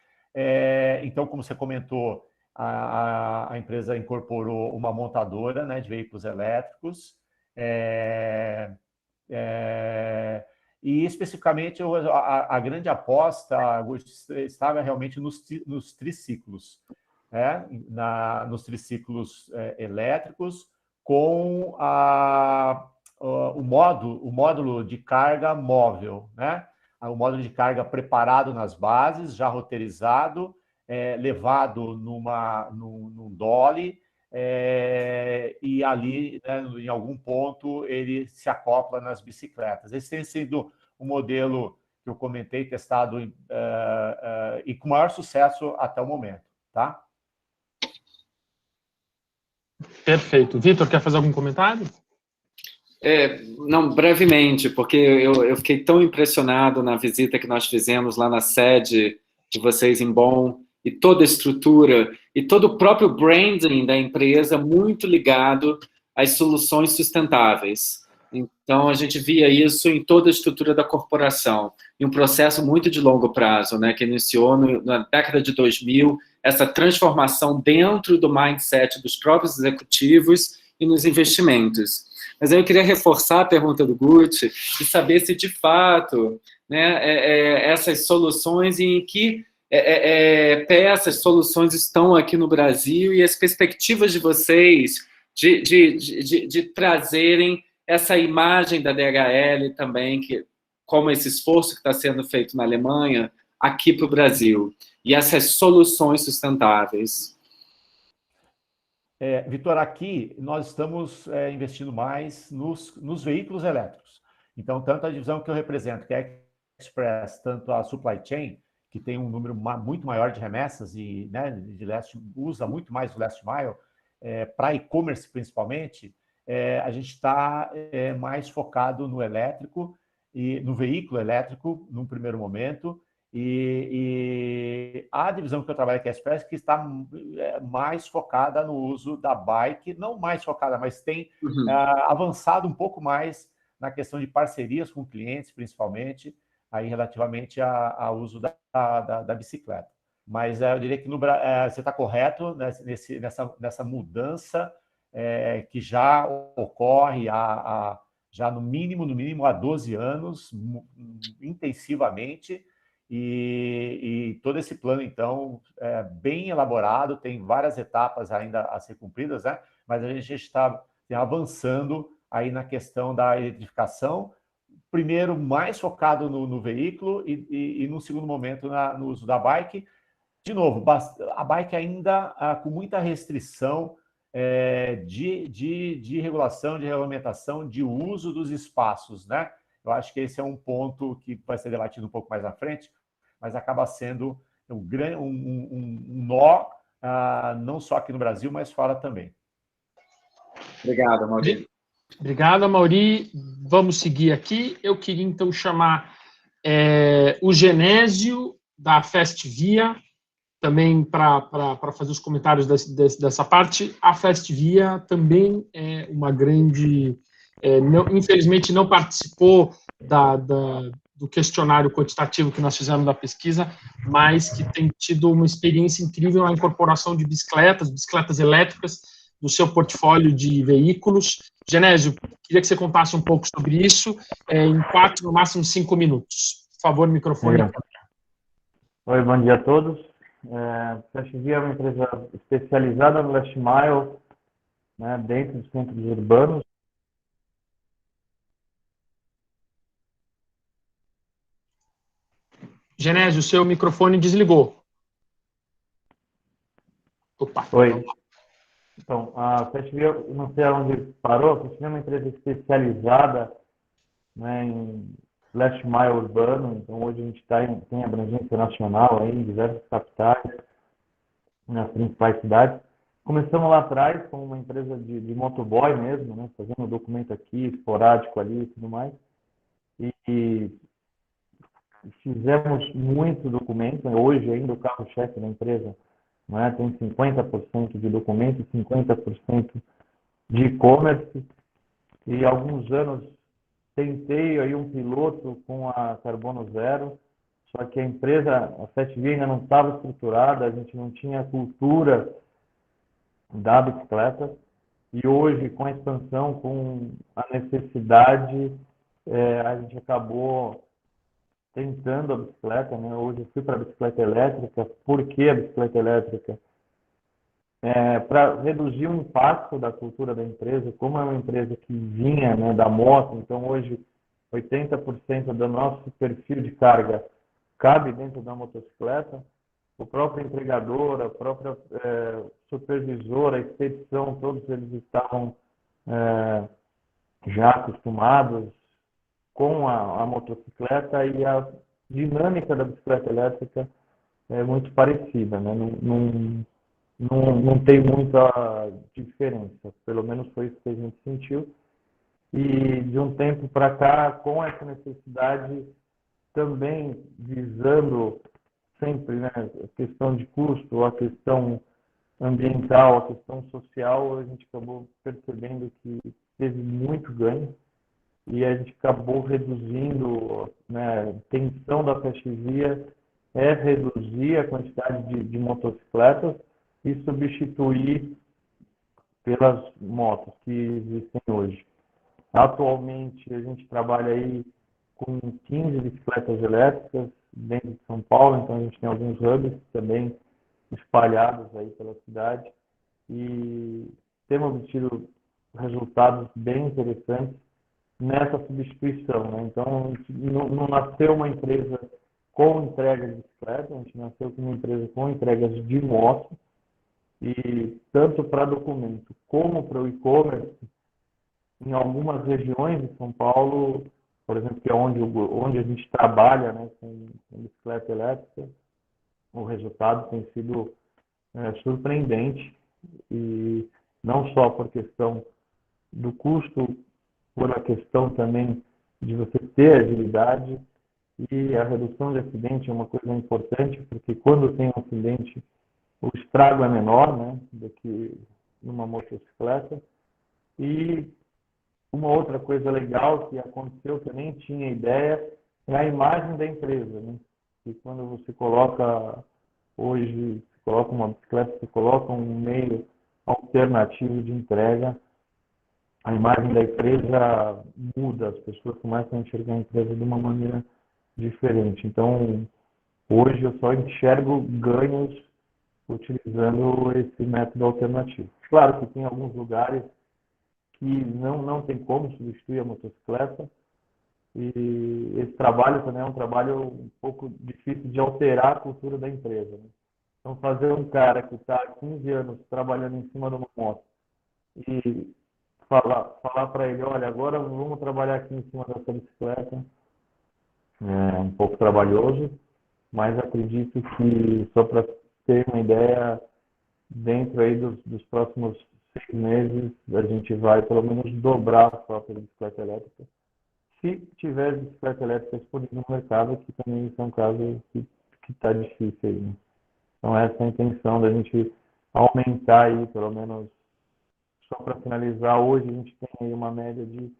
Então, como você comentou, a empresa incorporou uma montadora, né, de veículos elétricos, e especificamente a grande aposta estava realmente nos triciclos, né, nos triciclos elétricos, com o módulo de carga móvel, né, o módulo de carga preparado nas bases, já roteirizado, levado num dolly, e ali, né, em algum ponto, ele se acopla nas bicicletas. Esse tem sido um modelo que eu comentei, testado e com maior sucesso até o momento, tá? Perfeito. Vitor, quer fazer algum comentário? Não, brevemente, porque eu fiquei tão impressionado na visita que nós fizemos lá na sede de vocês em Bonn, e toda a estrutura, e todo o próprio branding da empresa muito ligado às soluções sustentáveis. Então, a gente via isso em toda a estrutura da corporação, em um processo muito de longo prazo, né, que iniciou na década de 2000, essa transformação dentro do mindset dos próprios executivos e nos investimentos. Mas aí eu queria reforçar a pergunta do Guti e saber se, de fato, né, essas soluções, em que essas soluções estão aqui no Brasil, e as perspectivas de vocês de trazerem essa imagem da DHL também, como esse esforço que está sendo feito na Alemanha, aqui para o Brasil, e essas soluções sustentáveis. Vitor, aqui nós estamos investindo mais nos veículos elétricos. Então, tanto a divisão que eu represento, que é a Express, tanto a Supply Chain, que tem um número muito maior de remessas e, né, usa muito mais o last mile, para e-commerce principalmente, a gente está mais focado no elétrico, e no veículo elétrico, num primeiro momento, e a divisão que eu trabalho aqui, a Express, que está mais focada no uso da bike, não mais focada, mas tem avançado um pouco mais na questão de parcerias com clientes, principalmente, aí relativamente ao uso da bicicleta. Mas eu diria que você está correto nessa mudança que já ocorre já no mínimo há 12 anos, intensivamente, e todo esse plano, então, é bem elaborado, tem várias etapas ainda a ser cumpridas, né? Mas a gente está avançando aí na questão da eletrificação, primeiro mais focado no veículo e no segundo momento no uso da bike. De novo, a bike ainda com muita restrição de regulação, de regulamentação, de uso dos espaços, né? Eu acho que esse é um ponto que vai ser debatido um pouco mais à frente, mas acaba sendo um nó, não só aqui no Brasil, mas fora também. Obrigado, Amaury. Obrigado, Amaury. Vamos seguir aqui. Eu queria, então, chamar o Genésio, da Festvia, também para fazer os comentários dessa parte. A Festvia também é uma grande... infelizmente, não participou do questionário quantitativo que nós fizemos da pesquisa, mas que tem tido uma experiência incrível na incorporação de bicicletas elétricas, do seu portfólio de veículos. Genésio, queria que você contasse um pouco sobre isso, em 4, no máximo 5 minutos. Por favor, microfone. Oi, bom dia a todos. A Festvia é uma empresa especializada no last mile, né, dentro dos centros urbanos. Genésio, seu microfone desligou. Opa. Oi. Então, a Festvia, não sei onde parou, a Festvia é uma empresa especializada, né, em last mile urbano. Então, hoje a gente tem abrangência nacional aí, em diversas capitais, nas principais cidades. Começamos lá atrás com uma empresa de motoboy mesmo, né, fazendo documento aqui, esporádico ali e tudo mais. E fizemos muito documento. Hoje ainda o carro-chefe da empresa, né, tem 50% de documento, 50% de e-commerce. E há alguns anos tentei aí um piloto com a Carbono Zero, só que a empresa, a Festvia, ainda não estava estruturada, a gente não tinha a cultura da bicicleta. E hoje, com a expansão, com a necessidade, a gente acabou tentando a bicicleta, né? Hoje eu fui para a bicicleta elétrica. Por que a bicicleta elétrica? Para reduzir o impacto da cultura da empresa. Como é uma empresa que vinha, né, da moto, então hoje 80% do nosso perfil de carga cabe dentro da motocicleta. O próprio entregador, a própria supervisora, a expedição, todos eles estavam já acostumados com a motocicleta, e a dinâmica da bicicleta elétrica é muito parecida, né? Não tem muita diferença, pelo menos foi isso que a gente sentiu. E de um tempo para cá, com essa necessidade, também visando sempre, né, a questão de custo, a questão ambiental, a questão social, a gente acabou percebendo que teve muito ganho. E a gente acabou reduzindo, né, a intenção da Festvia é reduzir a quantidade de motocicletas e substituir pelas motos que existem hoje. Atualmente, a gente trabalha aí com 15 bicicletas elétricas dentro de São Paulo, então a gente tem alguns hubs também espalhados aí pela cidade, e temos obtido resultados bem interessantes nessa substituição, né? Então, não nasceu uma empresa com entrega de bicicleta, a gente nasceu com uma empresa com entregas de moto, e tanto para documento como para o e-commerce, em algumas regiões de São Paulo, por exemplo, que é onde a gente trabalha, né, com bicicleta elétrica, o resultado tem sido surpreendente, e não só por questão do custo, por a questão também de você ter agilidade, e a redução de acidente é uma coisa importante, porque quando tem um acidente, o estrago é menor, né, do que numa motocicleta. E uma outra coisa legal que aconteceu, que eu nem tinha ideia, é a imagem da empresa, né? E quando você coloca, hoje, você coloca uma bicicleta, você coloca um meio alternativo de entrega, a imagem da empresa muda, as pessoas começam a enxergar a empresa de uma maneira diferente. Então, hoje eu só enxergo ganhos utilizando esse método alternativo. Claro que tem alguns lugares que não tem como substituir a motocicleta, e esse trabalho também é um trabalho um pouco difícil de alterar a cultura da empresa, né? Então, fazer um cara que está há 15 anos trabalhando em cima de uma moto e falar para ele, olha, agora vamos trabalhar aqui em cima dessa bicicleta, é um pouco trabalhoso, mas acredito que, só para ter uma ideia, dentro aí dos próximos 6 meses, a gente vai pelo menos dobrar a frota de bicicleta elétrica. Se tiver bicicleta elétrica disponível no mercado, que também é um caso que está difícil aí, né? Então, essa é a intenção da gente aumentar aí, pelo menos, só para finalizar, hoje a gente tem aí uma média de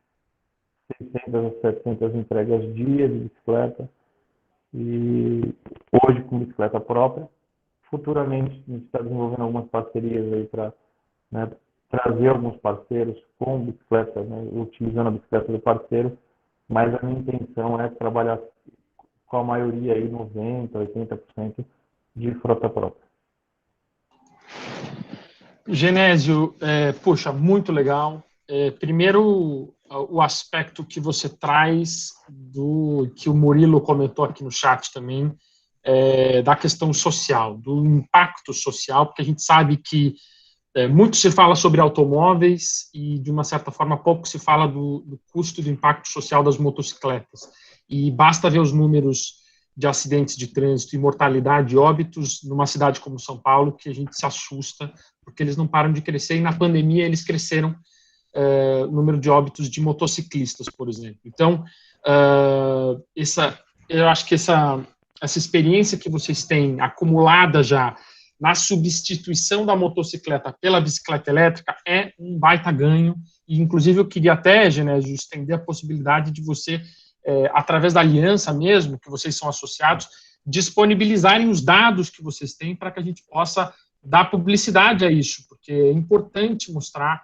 600 a 700 entregas dia de bicicleta, e hoje com bicicleta própria. Futuramente a gente está desenvolvendo algumas parcerias aí para, né, trazer alguns parceiros com bicicleta, né, utilizando a bicicleta do parceiro, mas a minha intenção é trabalhar com a maioria aí, 90%, 80% de frota própria. Genésio, poxa, muito legal. Primeiro, o aspecto que você traz, que o Murilo comentou aqui no chat também, da questão social, do impacto social, porque a gente sabe que muito se fala sobre automóveis e, de uma certa forma, pouco se fala do custo do impacto social das motocicletas. E basta ver os números de acidentes de trânsito e mortalidade e óbitos numa cidade como São Paulo, que a gente se assusta, porque eles não param de crescer, e na pandemia eles cresceram o número de óbitos de motociclistas, por exemplo. Então, eu acho que essa experiência que vocês têm acumulada já na substituição da motocicleta pela bicicleta elétrica é um baita ganho, e inclusive eu queria até, Genésio, estender a possibilidade de você, através da aliança mesmo, que vocês são associados, disponibilizarem os dados que vocês têm para que a gente possa dar publicidade a isso, porque é importante mostrar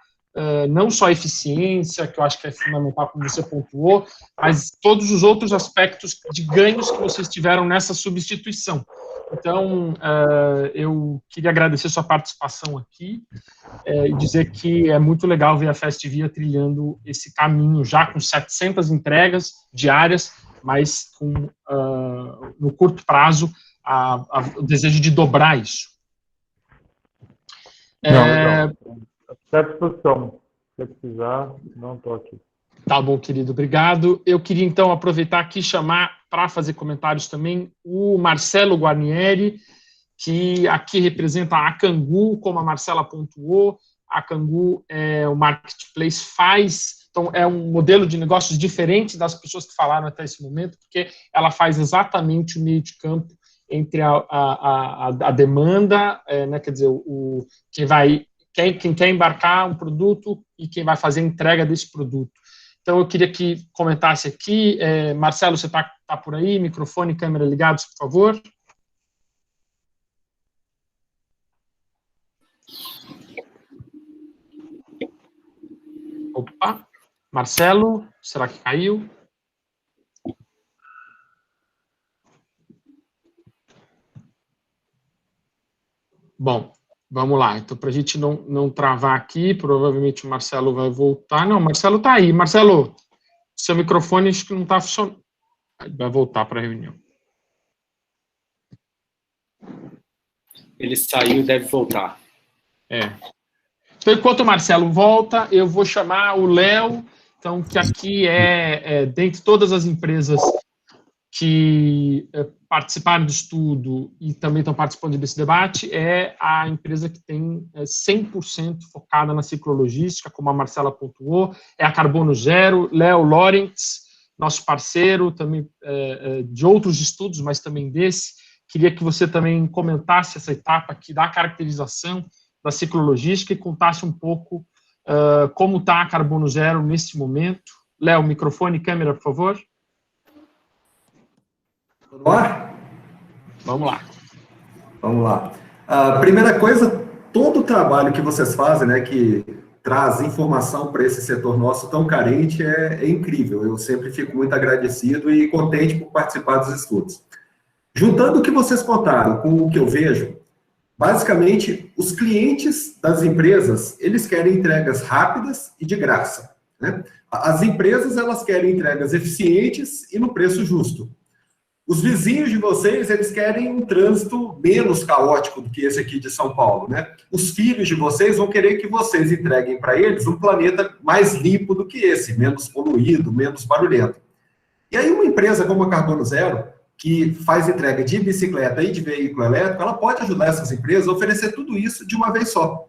não só a eficiência, que eu acho que é fundamental, como você pontuou, mas todos os outros aspectos de ganhos que vocês tiveram nessa substituição. Então, eu queria agradecer sua participação aqui e dizer que é muito legal ver a FastVia trilhando esse caminho, já com 700 entregas diárias, mas com, no curto prazo, o desejo de dobrar isso. Está à disposição. Se precisar, não estou aqui. Tá bom, querido, obrigado. Eu queria, então, aproveitar aqui e chamar para fazer comentários também o Marcelo Guarnieri, que aqui representa a Akangu, como a Marcela pontuou. A Akangu o marketplace então é um modelo de negócios diferente das pessoas que falaram até esse momento, porque ela faz exatamente o meio de campo entre a demanda, né, quer dizer, quem quer embarcar um produto e quem vai fazer a entrega desse produto. Então, eu queria que comentasse aqui. Marcelo, você está por aí? Microfone e câmera ligados, por favor. Opa, Marcelo, será que caiu? Bom, vamos lá. Então, para a gente não travar aqui, provavelmente o Marcelo vai voltar. Não, o Marcelo está aí. Marcelo, seu microfone acho que não está funcionando. Vai voltar para a reunião. Ele saiu e deve voltar. Então, enquanto o Marcelo volta, eu vou chamar o Léo, então, que aqui dentre todas as empresas que participaram do estudo e também estão participando desse debate, é a empresa que tem 100% focada na ciclologística, como a Marcela pontuou, é a Carbono Zero. Léo Lawrence, nosso parceiro, também de outros estudos, mas também desse. Queria que você também comentasse essa etapa aqui da caracterização da ciclologística e contasse um pouco como está a Carbono Zero nesse momento. Léo, microfone e câmera, por favor. Vamos lá? Vamos lá. Vamos lá. A primeira coisa, todo o trabalho que vocês fazem, né, que traz informação para esse setor nosso tão carente, é incrível. Eu sempre fico muito agradecido e contente por participar dos estudos. Juntando o que vocês contaram com o que eu vejo, basicamente, os clientes das empresas, eles querem entregas rápidas e de graça, né? As empresas, elas querem entregas eficientes e no preço justo. Os vizinhos de vocês, eles querem um trânsito menos caótico do que esse aqui de São Paulo, né? Os filhos de vocês vão querer que vocês entreguem para eles um planeta mais limpo do que esse, menos poluído, menos barulhento. E aí uma empresa como a Carbono Zero, que faz entrega de bicicleta e de veículo elétrico, ela pode ajudar essas empresas a oferecer tudo isso de uma vez só.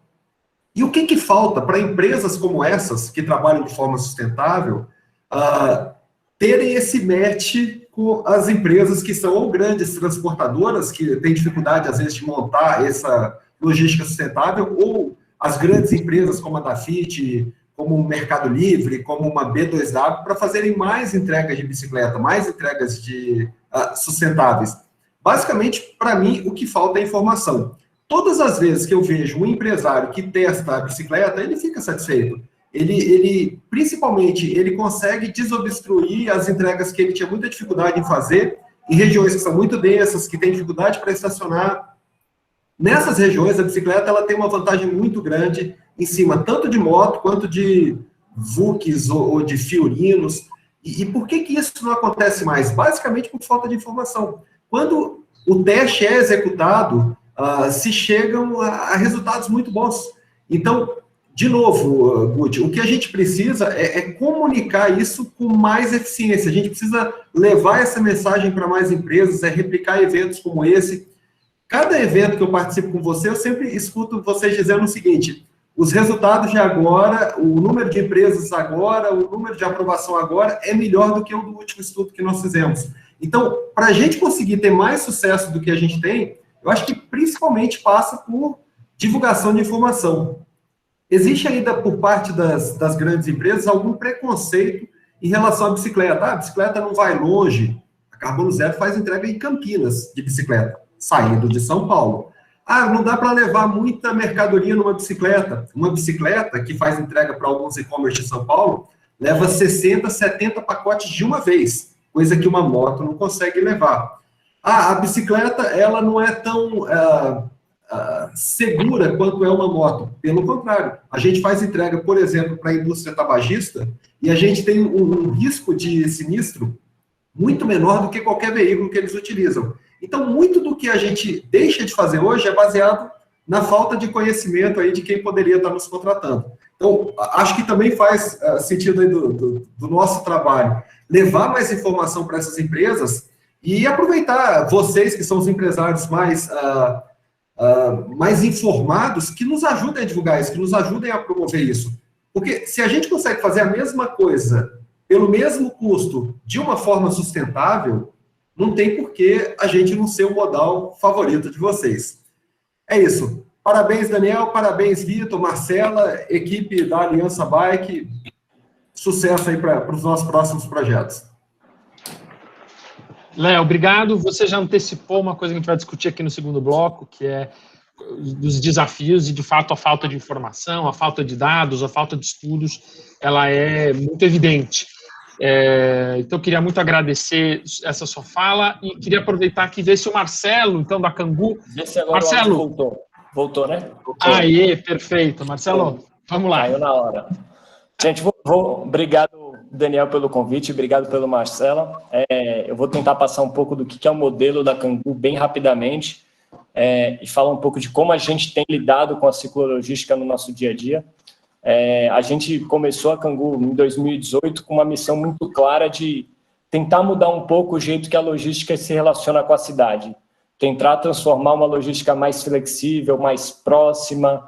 E o que falta para empresas como essas, que trabalham de forma sustentável, terem esse match com as empresas que são ou grandes transportadoras, que têm dificuldade, às vezes, de montar essa logística sustentável, ou as grandes empresas como a Dafit, como o Mercado Livre, como uma B2W, para fazerem mais entregas de bicicleta, mais entregas de sustentáveis. Basicamente, para mim, o que falta é informação. Todas as vezes que eu vejo um empresário que testa a bicicleta, ele fica satisfeito. Principalmente, ele consegue desobstruir as entregas que ele tinha muita dificuldade em fazer, em regiões que são muito densas, que tem dificuldade para estacionar. Nessas regiões, a bicicleta ela tem uma vantagem muito grande em cima, tanto de moto, quanto de VUCs ou de fiorinos. E por que isso não acontece mais? Basicamente por falta de informação. Quando o teste é executado, se chegam a resultados muito bons. Então, de novo, Guti, o que a gente precisa é comunicar isso com mais eficiência. A gente precisa levar essa mensagem para mais empresas, replicar eventos como esse. Cada evento que eu participo com você, eu sempre escuto vocês dizendo o seguinte: os resultados de agora, o número de empresas agora, o número de aprovação agora é melhor do que o do último estudo que nós fizemos. Então, para a gente conseguir ter mais sucesso do que a gente tem, eu acho que principalmente passa por divulgação de informação. Existe ainda, por parte das grandes empresas, algum preconceito em relação à bicicleta. A bicicleta não vai longe. A Carbono Zero faz entrega em Campinas de bicicleta, saindo de São Paulo. Não dá para levar muita mercadoria numa bicicleta. Uma bicicleta que faz entrega para alguns e-commerce de São Paulo leva 60, 70 pacotes de uma vez, coisa que uma moto não consegue levar. A bicicleta, ela não é tão segura quanto é uma moto. Pelo contrário, a gente faz entrega, por exemplo, para a indústria tabagista, e a gente tem um risco de sinistro muito menor do que qualquer veículo que eles utilizam. Então, muito do que a gente deixa de fazer hoje é baseado na falta de conhecimento aí de quem poderia estar nos contratando. Então, acho que também faz sentido aí do nosso trabalho levar mais informação para essas empresas e aproveitar vocês, que são os empresários mais informados, que nos ajudem a divulgar isso, que nos ajudem a promover isso. Porque se a gente consegue fazer a mesma coisa pelo mesmo custo de uma forma sustentável, não tem por que a gente não ser o modal favorito de vocês. É isso. Parabéns, Daniel. Parabéns, Vitor, Marcela, equipe da Aliança Bike. Sucesso aí para os nossos próximos projetos. Léo, obrigado. Você já antecipou uma coisa que a gente vai discutir aqui no segundo bloco, que é dos desafios e, de fato, a falta de informação, a falta de dados, a falta de estudos, ela é muito evidente. Então, eu queria muito agradecer essa sua fala e queria aproveitar aqui e ver se o Marcelo, então, da Cangu... Marcelo! Voltou, né? Voltou. Aê, perfeito. Marcelo, vamos lá. Caiu na hora. Gente, obrigado, Daniel, pelo convite, obrigado pelo Marcela. Eu vou tentar passar um pouco do que é o modelo da Cangu bem rapidamente e falar um pouco de como a gente tem lidado com a ciclologística no nosso dia a dia. A gente começou a Cangu em 2018 com uma missão muito clara de tentar mudar um pouco o jeito que a logística se relaciona com a cidade, tentar transformar uma logística mais flexível, mais próxima,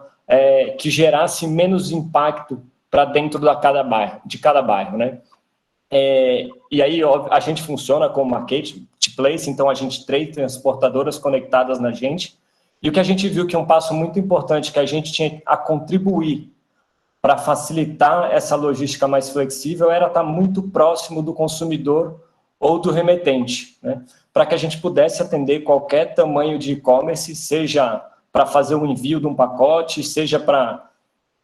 que gerasse menos impacto para dentro de cada bairro, né? E aí a gente funciona como marketplace, então a gente tem transportadoras conectadas na gente, e o que a gente viu que é um passo muito importante que a gente tinha a contribuir para facilitar essa logística mais flexível era estar muito próximo do consumidor ou do remetente, né? Para que a gente pudesse atender qualquer tamanho de e-commerce, seja para fazer um envio de um pacote, seja para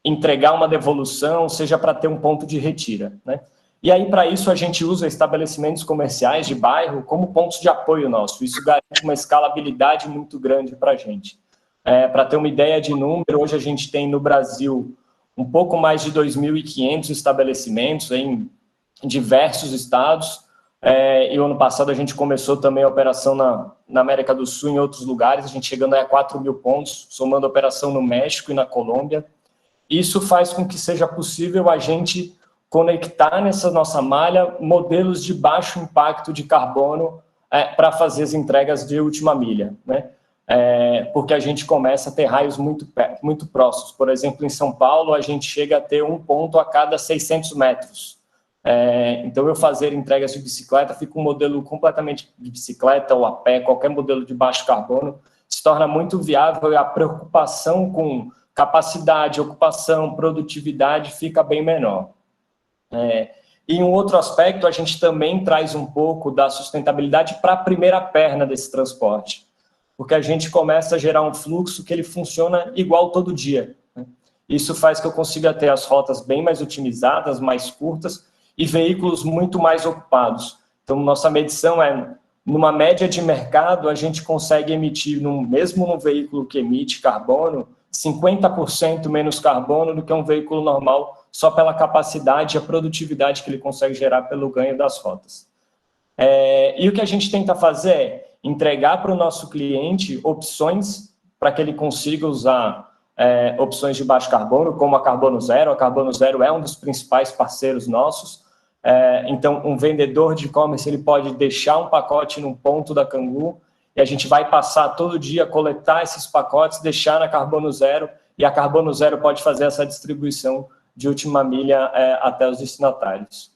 entregar uma devolução, seja para ter um ponto de retira, né? E aí, para isso, a gente usa estabelecimentos comerciais de bairro como pontos de apoio nosso. Isso garante uma escalabilidade muito grande para a gente. Para ter uma ideia de número, hoje a gente tem no Brasil um pouco mais de 2.500 estabelecimentos em diversos estados. E o ano passado a gente começou também a operação na América do Sul, em outros lugares, a gente chegando a 4.000 pontos, somando a operação no México e na Colômbia. Isso faz com que seja possível a gente conectar nessa nossa malha modelos de baixo impacto de carbono para fazer as entregas de última milha, né? Porque a gente começa a ter raios muito próximos. Por exemplo, em São Paulo, a gente chega a ter um ponto a cada 600 metros. Então, eu fazer entregas de bicicleta, fica um modelo completamente de bicicleta ou a pé, qualquer modelo de baixo carbono, se torna muito viável e a preocupação com capacidade, ocupação, produtividade fica bem menor. E um outro aspecto, a gente também traz um pouco da sustentabilidade para a primeira perna desse transporte, porque a gente começa a gerar um fluxo que ele funciona igual todo dia, né? Isso faz que eu consiga ter as rotas bem mais otimizadas, mais curtas e veículos muito mais ocupados. Então, nossa medição numa média de mercado, a gente consegue emitir, mesmo num veículo que emite carbono, 50% menos carbono do que um veículo normal, só pela capacidade e a produtividade que ele consegue gerar pelo ganho das rotas. E o que a gente tenta fazer é entregar para o nosso cliente opções para que ele consiga usar opções de baixo carbono, como a Carbono Zero. A Carbono Zero é um dos principais parceiros nossos. Então, um vendedor de e-commerce ele pode deixar um pacote num ponto da Cangu e a gente vai passar todo dia, coletar esses pacotes, deixar na Carbono Zero, e a Carbono Zero pode fazer essa distribuição de última milha até os destinatários.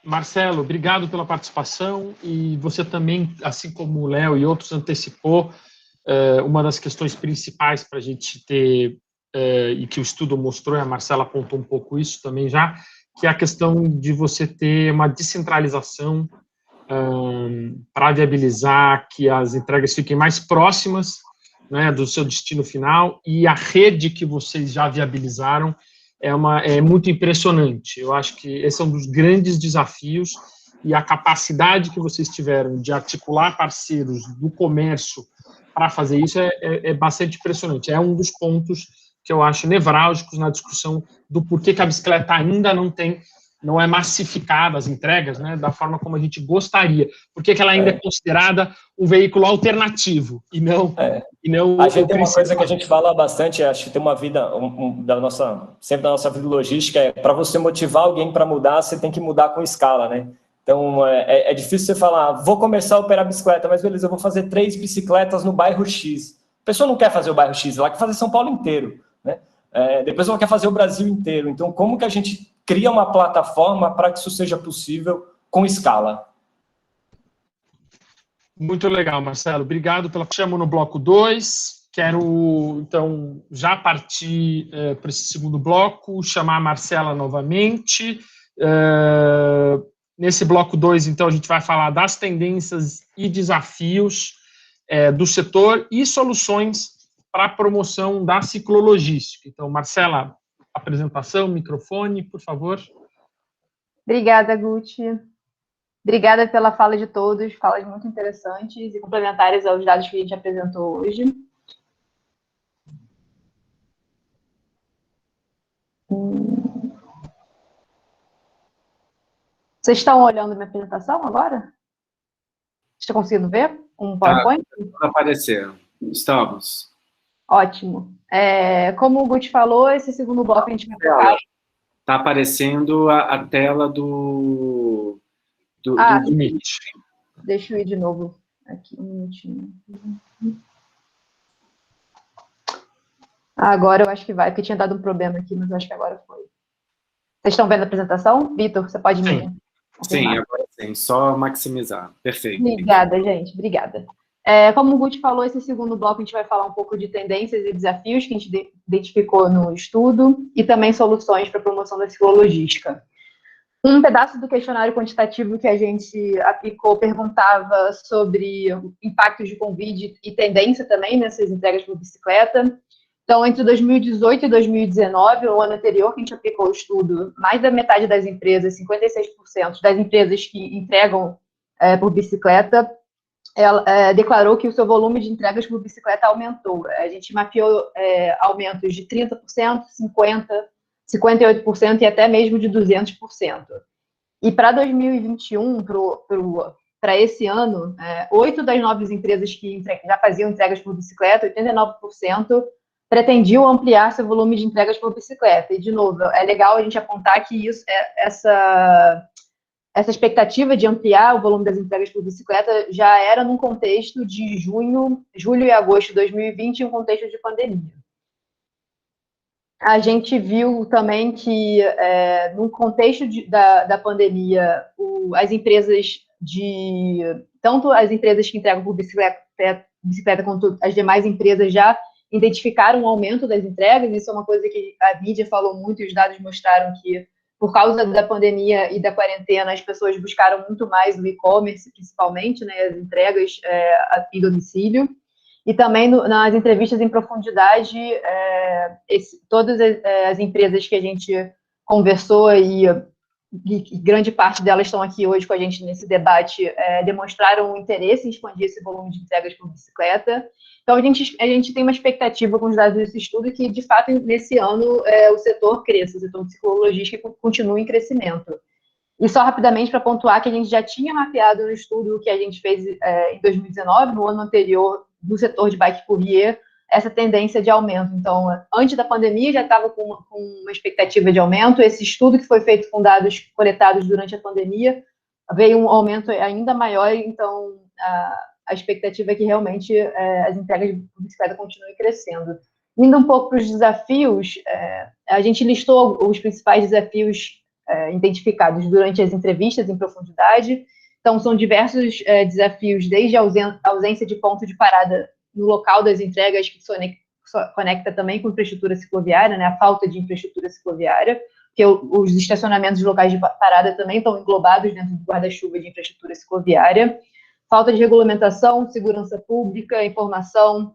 Marcelo, obrigado pela participação, e você também, assim como o Léo e outros, antecipou uma das questões principais para a gente ter, e que o estudo mostrou, e a Marcela apontou um pouco isso também já, que é a questão de você ter uma descentralização para viabilizar que as entregas fiquem mais próximas, né, do seu destino final, e a rede que vocês já viabilizaram é muito impressionante. Eu acho que esse é um dos grandes desafios, e a capacidade que vocês tiveram de articular parceiros do comércio para fazer isso é bastante impressionante. É um dos pontos que eu acho nevrálgicos na discussão do porquê que a bicicleta ainda não é massificada, as entregas, né, da forma como a gente gostaria. Por que ela ainda é considerada um veículo alternativo e não a gente tem uma coisa que a gente fala bastante, acho que tem uma vida sempre da nossa vida logística, para você motivar alguém para mudar, você tem que mudar com escala, né? Então, é difícil você falar, vou começar a operar bicicleta, mas beleza, eu vou fazer 3 bicicletas no bairro X. A pessoa não quer fazer o bairro X, ela quer fazer São Paulo inteiro, né? Depois ela quer fazer o Brasil inteiro. Então, como que a gente cria uma plataforma para que isso seja possível com escala? Muito legal, Marcelo. Obrigado pela... Chamo no bloco 2. Quero, então, já partir para esse segundo bloco, chamar a Marcela novamente. Nesse bloco 2, então, a gente vai falar das tendências e desafios do setor e soluções para a promoção da ciclologística. Então, Marcela, apresentação, microfone, por favor. Obrigada, Guti. Obrigada pela fala de todos, falas muito interessantes e complementares aos dados que a gente apresentou hoje. Vocês estão olhando minha apresentação agora? Estão conseguindo ver um PowerPoint? Está aparecendo. Estamos. Ótimo. Como o Guti falou, esse segundo bloco a gente vai focar... Está aparecendo a tela do Meet. Deixa eu ir de novo aqui, um minutinho. Agora eu acho que vai, porque tinha dado um problema aqui, mas eu acho que agora foi. Vocês estão vendo a apresentação? Vitor, você pode me confirmar? Sim, agora sim, só maximizar. Perfeito. Obrigada, gente, obrigada. Como o Guti falou, esse segundo bloco a gente vai falar um pouco de tendências e desafios que a gente identificou no estudo e também soluções para a promoção da ciclologística. Um pedaço do questionário quantitativo que a gente aplicou perguntava sobre impactos de Covid e tendência também nessas entregas por bicicleta. Então, entre 2018 e 2019, o ano anterior que a gente aplicou o estudo, mais da metade das empresas, 56% das empresas que entregam por bicicleta, ela declarou que o seu volume de entregas por bicicleta aumentou. A gente mapeou aumentos de 30%, 50%, 58% e até mesmo de 200%. E para 2021, para esse ano, 8 das 9 empresas que já faziam entregas por bicicleta, 89%, pretendiam ampliar seu volume de entregas por bicicleta. E, de novo, é legal a gente apontar que essa expectativa de ampliar o volume das entregas por bicicleta já era num contexto de julho e agosto de 2020, em um contexto de pandemia. A gente viu também que, no contexto da pandemia, as empresas tanto as empresas que entregam por bicicleta quanto as demais empresas já identificaram um aumento das entregas. Isso é uma coisa que a mídia falou muito e os dados mostraram que, por causa da pandemia e da quarentena, as pessoas buscaram muito mais o e-commerce, principalmente, né, as entregas em domicílio. E também nas entrevistas em profundidade, todas as empresas que a gente conversou e grande parte delas estão aqui hoje com a gente nesse debate, demonstraram interesse em expandir esse volume de entregas por bicicleta. Então, a gente tem uma expectativa com os dados desse estudo que, de fato, nesse ano, o setor cresça, o setor de ciclologística continue em crescimento. E só rapidamente para pontuar que a gente já tinha mapeado no estudo que a gente fez em 2019, no ano anterior, do setor de bike courier, essa tendência de aumento. Então, antes da pandemia, já estava com uma expectativa de aumento. Esse estudo que foi feito com dados coletados durante a pandemia, veio um aumento ainda maior. Então, a expectativa é que realmente as entregas de bicicleta continuem crescendo. Indo um pouco para os desafios, a gente listou os principais desafios identificados durante as entrevistas em profundidade. Então, são diversos desafios, desde a ausência de ponto de parada no local das entregas, que conecta também com infraestrutura cicloviária, né, a falta de infraestrutura cicloviária, porque os estacionamentos locais de parada também estão englobados dentro do guarda-chuva de infraestrutura cicloviária, falta de regulamentação, segurança pública, informação,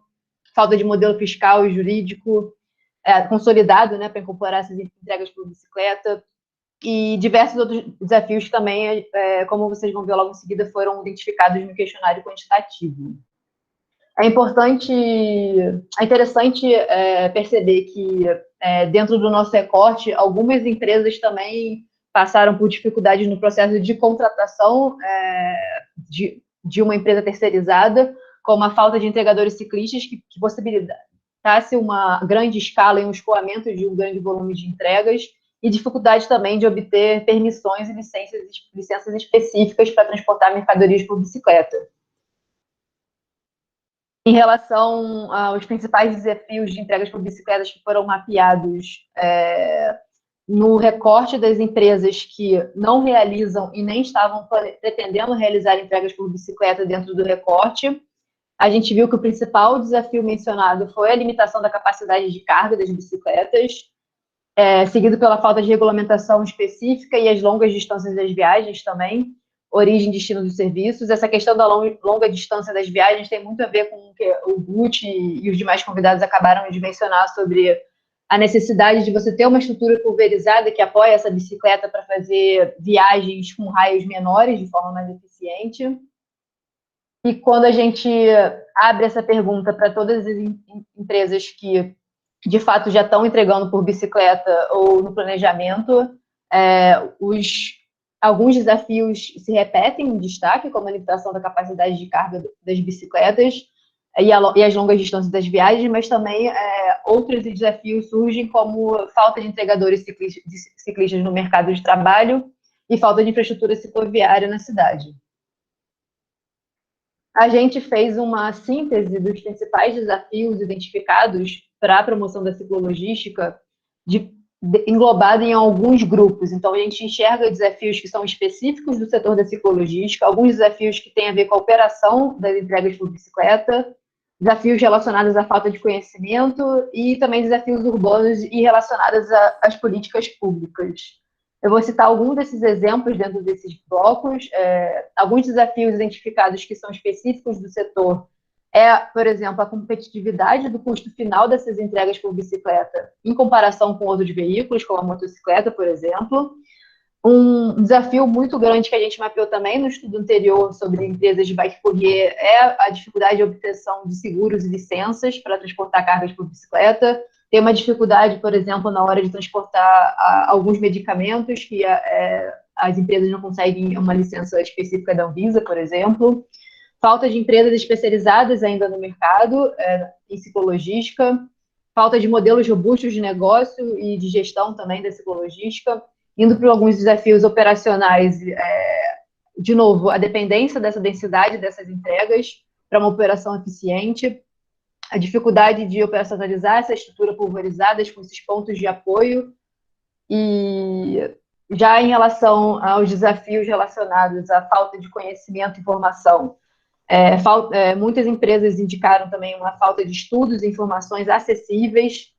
falta de modelo fiscal e jurídico consolidado, né, para incorporar essas entregas por bicicleta, e diversos outros desafios que também, como vocês vão ver logo em seguida, foram identificados no questionário quantitativo. É interessante perceber que, dentro do nosso recorte, algumas empresas também passaram por dificuldades no processo de contratação de uma empresa terceirizada, como a falta de entregadores ciclistas, que possibilitasse uma grande escala e um escoamento de um grande volume de entregas, e dificuldade também de obter permissões e licenças específicas para transportar mercadorias por bicicleta. Em relação aos principais desafios de entregas por bicicletas que foram mapeados no recorte das empresas que não realizam e nem estavam pretendendo realizar entregas por bicicleta dentro do recorte, a gente viu que o principal desafio mencionado foi a limitação da capacidade de carga das bicicletas, seguido pela falta de regulamentação específica e as longas distâncias das viagens também, origem e destino dos serviços. Essa questão da longa distância das viagens tem muito a ver com o que o Guti e os demais convidados acabaram de mencionar sobre a necessidade de você ter uma estrutura pulverizada que apoie essa bicicleta para fazer viagens com raios menores, de forma mais eficiente. E quando a gente abre essa pergunta para todas as empresas que de fato já estão entregando por bicicleta ou no planejamento, alguns desafios se repetem em destaque, como a limitação da capacidade de carga das bicicletas e as longas distâncias das viagens, mas também outros desafios surgem, como falta de entregadores ciclistas no mercado de trabalho e falta de infraestrutura cicloviária na cidade. A gente fez uma síntese dos principais desafios identificados para a promoção da ciclologística, englobado em alguns grupos. Então, a gente enxerga desafios que são específicos do setor da ciclologística, alguns desafios que têm a ver com a operação das entregas por bicicleta, desafios relacionados à falta de conhecimento e também desafios urbanos e relacionados às políticas públicas. Eu vou citar alguns desses exemplos dentro desses blocos. Alguns desafios identificados que são específicos do setor por exemplo, a competitividade do custo final dessas entregas por bicicleta em comparação com outros veículos, como a motocicleta, por exemplo. Um desafio muito grande que a gente mapeou também no estudo anterior sobre empresas de bike courier é a dificuldade de obtenção de seguros e licenças para transportar cargas por bicicleta. Tem uma dificuldade, por exemplo, na hora de transportar alguns medicamentos que as empresas não conseguem uma licença específica da Anvisa, por exemplo. Falta de empresas especializadas ainda no mercado, em ciclologística, falta de modelos robustos de negócio e de gestão também da ciclologística, indo para alguns desafios operacionais, de novo, a dependência dessa densidade dessas entregas para uma operação eficiente, a dificuldade de operacionalizar essa estrutura pulverizada com esses pontos de apoio, e já em relação aos desafios relacionados à falta de conhecimento e informação, muitas empresas indicaram também uma falta de estudos e informações acessíveis,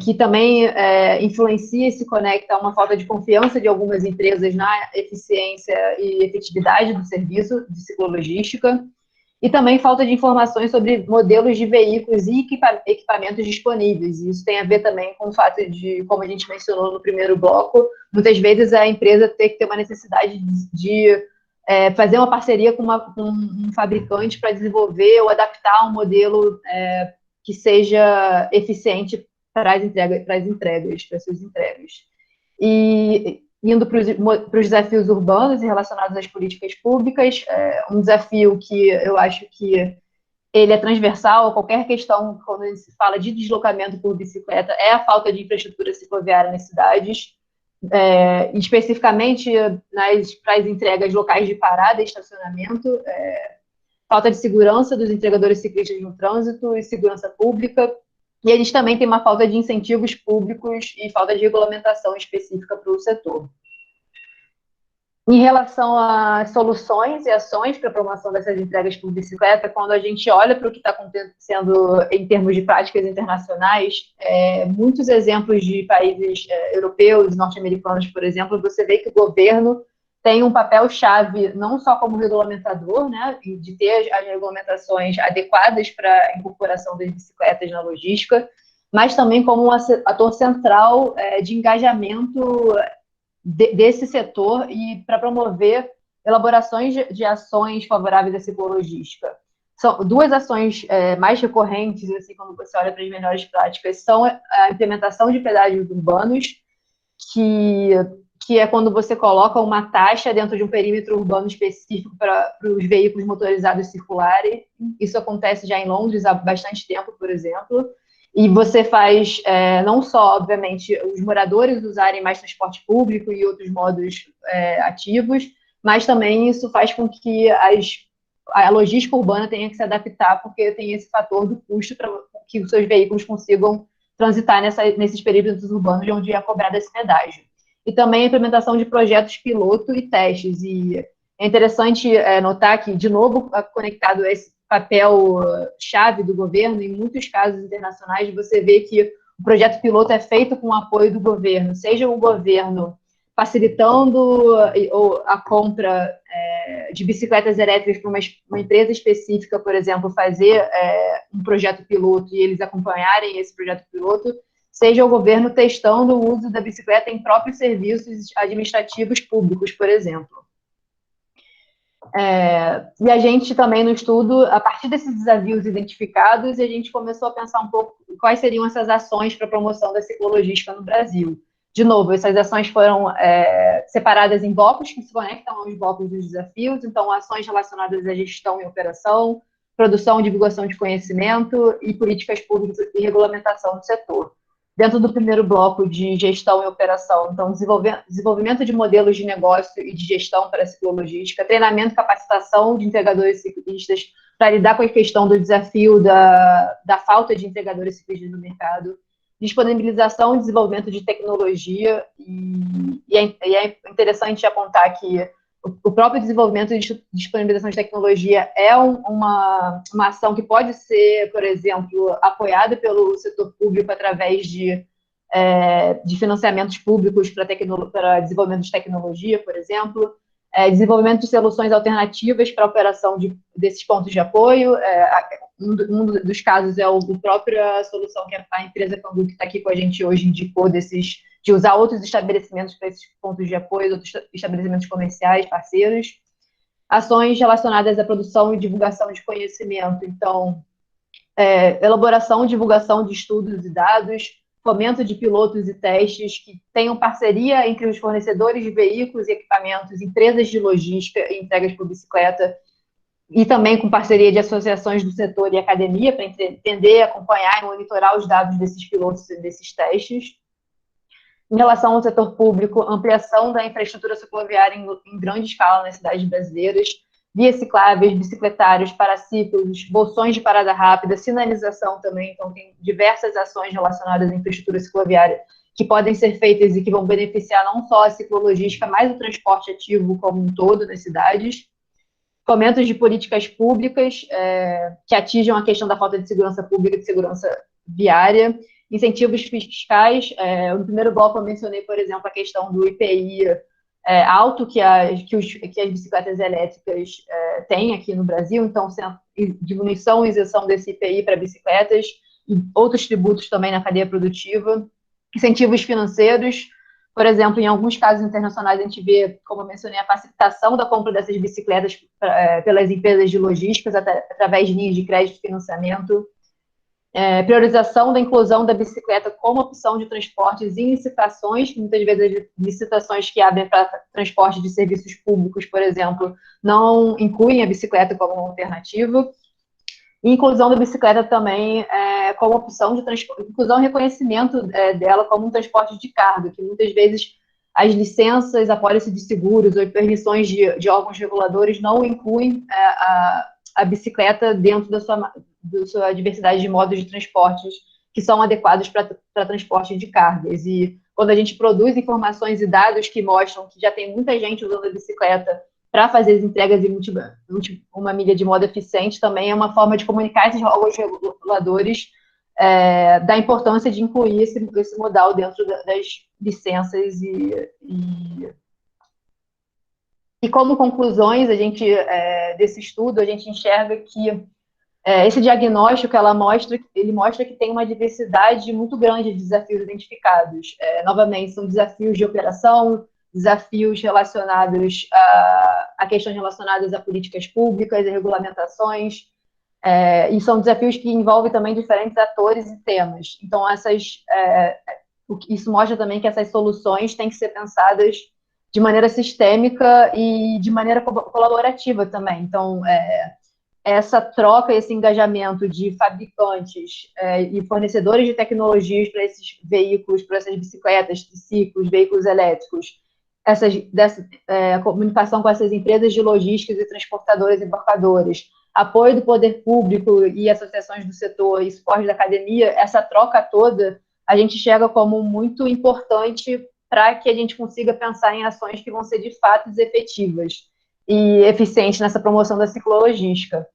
que também influencia e se conecta a uma falta de confiança de algumas empresas na eficiência e efetividade do serviço de ciclologística, e também falta de informações sobre modelos de veículos e equipamentos disponíveis. E isso tem a ver também com o fato de, como a gente mencionou no primeiro bloco, muitas vezes a empresa tem que ter uma necessidade de fazer uma parceria com um fabricante para desenvolver ou adaptar um modelo que seja eficiente para as suas entregas. E indo para os desafios urbanos e relacionados às políticas públicas, um desafio que eu acho que ele é transversal a qualquer questão, quando se fala de deslocamento por bicicleta, é a falta de infraestrutura cicloviária nas cidades, especificamente para as entregas locais de parada e estacionamento, falta de segurança dos entregadores ciclistas no trânsito e segurança pública, e a gente também tem uma falta de incentivos públicos e falta de regulamentação específica para o setor. Em relação a soluções e ações para a promoção dessas entregas por bicicleta, quando a gente olha para o que está acontecendo em termos de práticas internacionais, muitos exemplos de países europeus, norte-americanos, por exemplo, você vê que o governo tem um papel-chave não só como regulamentador, né, de ter as regulamentações adequadas para a incorporação das bicicletas na logística, mas também como um ator central de engajamento desse setor e para promover elaborações de ações favoráveis à ciclologística. São duas ações mais recorrentes, assim, quando você olha para as melhores práticas, são a implementação de pedágios urbanos, que é quando você coloca uma taxa dentro de um perímetro urbano específico para os veículos motorizados circularem. Isso acontece já em Londres há bastante tempo, por exemplo. E você faz, não só, obviamente, os moradores usarem mais transporte público e outros modos ativos, mas também isso faz com que a logística urbana tenha que se adaptar, porque tem esse fator do custo para que os seus veículos consigam transitar nesses perímetros urbanos onde é cobrado esse pedágio. E também a implementação de projetos piloto e testes. E é interessante notar que, de novo, conectado a esse papel-chave do governo, em muitos casos internacionais, você vê que o projeto piloto é feito com o apoio do governo, seja o governo facilitando a compra de bicicletas elétricas para uma empresa específica, por exemplo, fazer um projeto piloto e eles acompanharem esse projeto piloto, seja o governo testando o uso da bicicleta em próprios serviços administrativos públicos, por exemplo. E a gente também no estudo, a partir desses desafios identificados, a gente começou a pensar um pouco quais seriam essas ações para a promoção da ciclologística no Brasil. De novo, essas ações foram separadas em blocos que se conectam aos blocos dos desafios, então ações relacionadas à gestão e operação, produção e divulgação de conhecimento e políticas públicas e regulamentação do setor. Dentro do primeiro bloco de gestão e operação, então, desenvolvimento de modelos de negócio e de gestão para a ciclologística, treinamento e capacitação de entregadores ciclistas para lidar com a questão do desafio da falta de entregadores ciclistas no mercado, disponibilização e desenvolvimento de tecnologia, e é interessante apontar que o próprio desenvolvimento e disponibilização de tecnologia é uma ação que pode ser, por exemplo, apoiada pelo setor público através de financiamentos públicos para desenvolvimento de tecnologia, por exemplo, desenvolvimento de soluções alternativas para a operação desses pontos de apoio. Um dos casos é a própria solução que a empresa Cangu, que está aqui com a gente hoje, indicou de usar outros estabelecimentos para esses pontos de apoio, outros estabelecimentos comerciais, parceiros. Ações relacionadas à produção e divulgação de conhecimento. Então, elaboração e divulgação de estudos e dados, fomento de pilotos e testes que tenham parceria entre os fornecedores de veículos e equipamentos, empresas de logística e entregas por bicicleta, e também com parceria de associações do setor e academia para entender, acompanhar e monitorar os dados desses pilotos e desses testes. Em relação ao setor público, ampliação da infraestrutura cicloviária em grande escala nas cidades brasileiras, vias cicláveis, bicicletários, paraciclos, bolsões de parada rápida, sinalização também. Então, tem diversas ações relacionadas à infraestrutura cicloviária que podem ser feitas e que vão beneficiar não só a ciclologística, mas o transporte ativo como um todo nas cidades. Fomentos de políticas públicas que atinjam a questão da falta de segurança pública e de segurança viária. Incentivos fiscais. No primeiro bloco eu mencionei, por exemplo, a questão do IPI alto que as bicicletas elétricas têm aqui no Brasil, então, diminuição e isenção desse IPI para bicicletas e outros tributos também na cadeia produtiva. Incentivos financeiros, por exemplo, em alguns casos internacionais a gente vê, como eu mencionei, a facilitação da compra dessas bicicletas pelas empresas de logísticas através de linhas de crédito e financiamento. Priorização da inclusão da bicicleta como opção de transportes em licitações, muitas vezes licitações que abrem para transporte de serviços públicos, por exemplo, não incluem a bicicleta como uma alternativa. E inclusão da bicicleta também como opção de transporte, inclusão e reconhecimento dela como um transporte de carga, que muitas vezes as licenças, a pólice de seguros ou permissões de órgãos reguladores não incluem a bicicleta dentro da sua diversidade de modos de transportes que são adequados para transporte de cargas. E quando a gente produz informações e dados que mostram que já tem muita gente usando a bicicleta para fazer as entregas em uma milha de modo eficiente, também é uma forma de comunicar esses órgãos reguladores da importância de incluir esse modal dentro das licenças e como conclusões, desse estudo, a gente enxerga que esse diagnóstico, ele mostra que tem uma diversidade muito grande de desafios identificados. Novamente, são desafios de operação, desafios relacionados a questões relacionadas a políticas públicas e regulamentações, e são desafios que envolvem também diferentes atores e temas. Então, isso mostra também que essas soluções têm que ser pensadas de maneira sistêmica e de maneira colaborativa também. Então, essa troca, esse engajamento de fabricantes e fornecedores de tecnologias para esses veículos, para essas bicicletas, triciclos, veículos elétricos, a comunicação com essas empresas de logísticas e transportadoras e embarcadores, apoio do poder público e associações do setor e suporte da academia, essa troca toda a gente enxerga como muito importante para que a gente consiga pensar em ações que vão ser de fato efetivas e eficientes nessa promoção da ciclologística.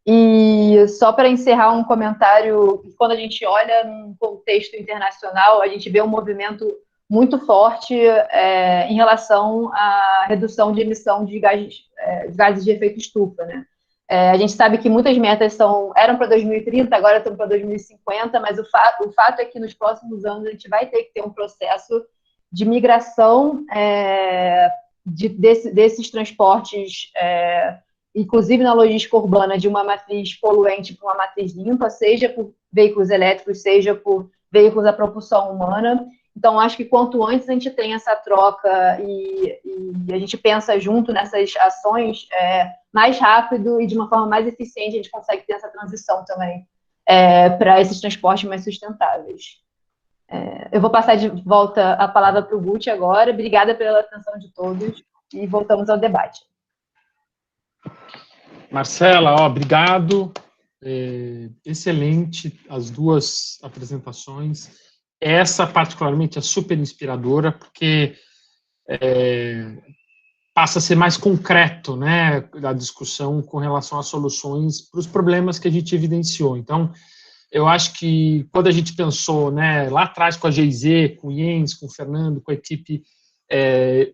E só para encerrar um comentário, quando a gente olha num contexto internacional, a gente vê um movimento muito forte em relação à redução de emissão de gases de efeito estufa, né? A gente sabe que muitas metas eram para 2030, agora estão para 2050, mas o fato é que nos próximos anos a gente vai ter que ter um processo de migração desses transportes, inclusive na logística urbana, de uma matriz poluente para uma matriz limpa, seja por veículos elétricos, seja por veículos a propulsão humana. Então, acho que quanto antes a gente tem essa troca e a gente pensa junto nessas ações, mais rápido e de uma forma mais eficiente a gente consegue ter essa transição também para esses transportes mais sustentáveis. Eu vou passar de volta a palavra para o Guti agora. Obrigada pela atenção de todos e voltamos ao debate. Marcela, obrigado. Excelente as duas apresentações. essa particularmente é super inspiradora, porque passa a ser mais concreto, né, a discussão com relação às soluções para os problemas que a gente evidenciou. Então, eu acho que quando a gente pensou, né, lá atrás com a GIZ, com o Jens, com o Fernando, com a equipe,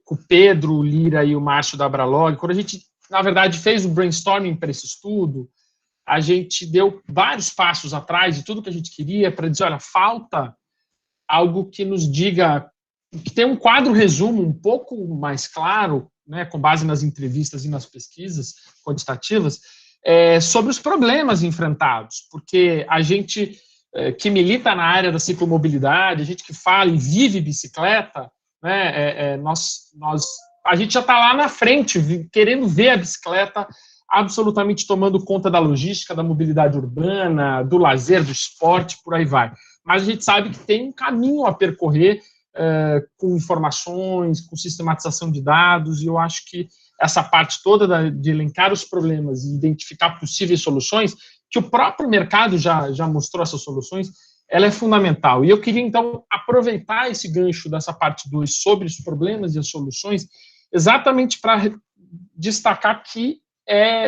com o Pedro, o Lira e o Márcio da Abralog, quando a gente, na verdade, fez o brainstorming para esse estudo, a gente deu vários passos atrás de tudo que a gente queria para dizer, olha, falta algo que nos diga, que tem um quadro resumo um pouco mais claro, né, com base nas entrevistas e nas pesquisas quantitativas, sobre os problemas enfrentados, porque a gente que milita na área da ciclomobilidade, a gente que fala e vive bicicleta, né, a gente já está lá na frente, querendo ver a bicicleta absolutamente tomando conta da logística, da mobilidade urbana, do lazer, do esporte, por aí vai. Mas a gente sabe que tem um caminho a percorrer com informações, com sistematização de dados, e eu acho que essa parte toda de elencar os problemas e identificar possíveis soluções, que o próprio mercado já mostrou essas soluções, ela é fundamental. E eu queria, então, aproveitar esse gancho dessa parte 2 sobre os problemas e as soluções, exatamente para destacar que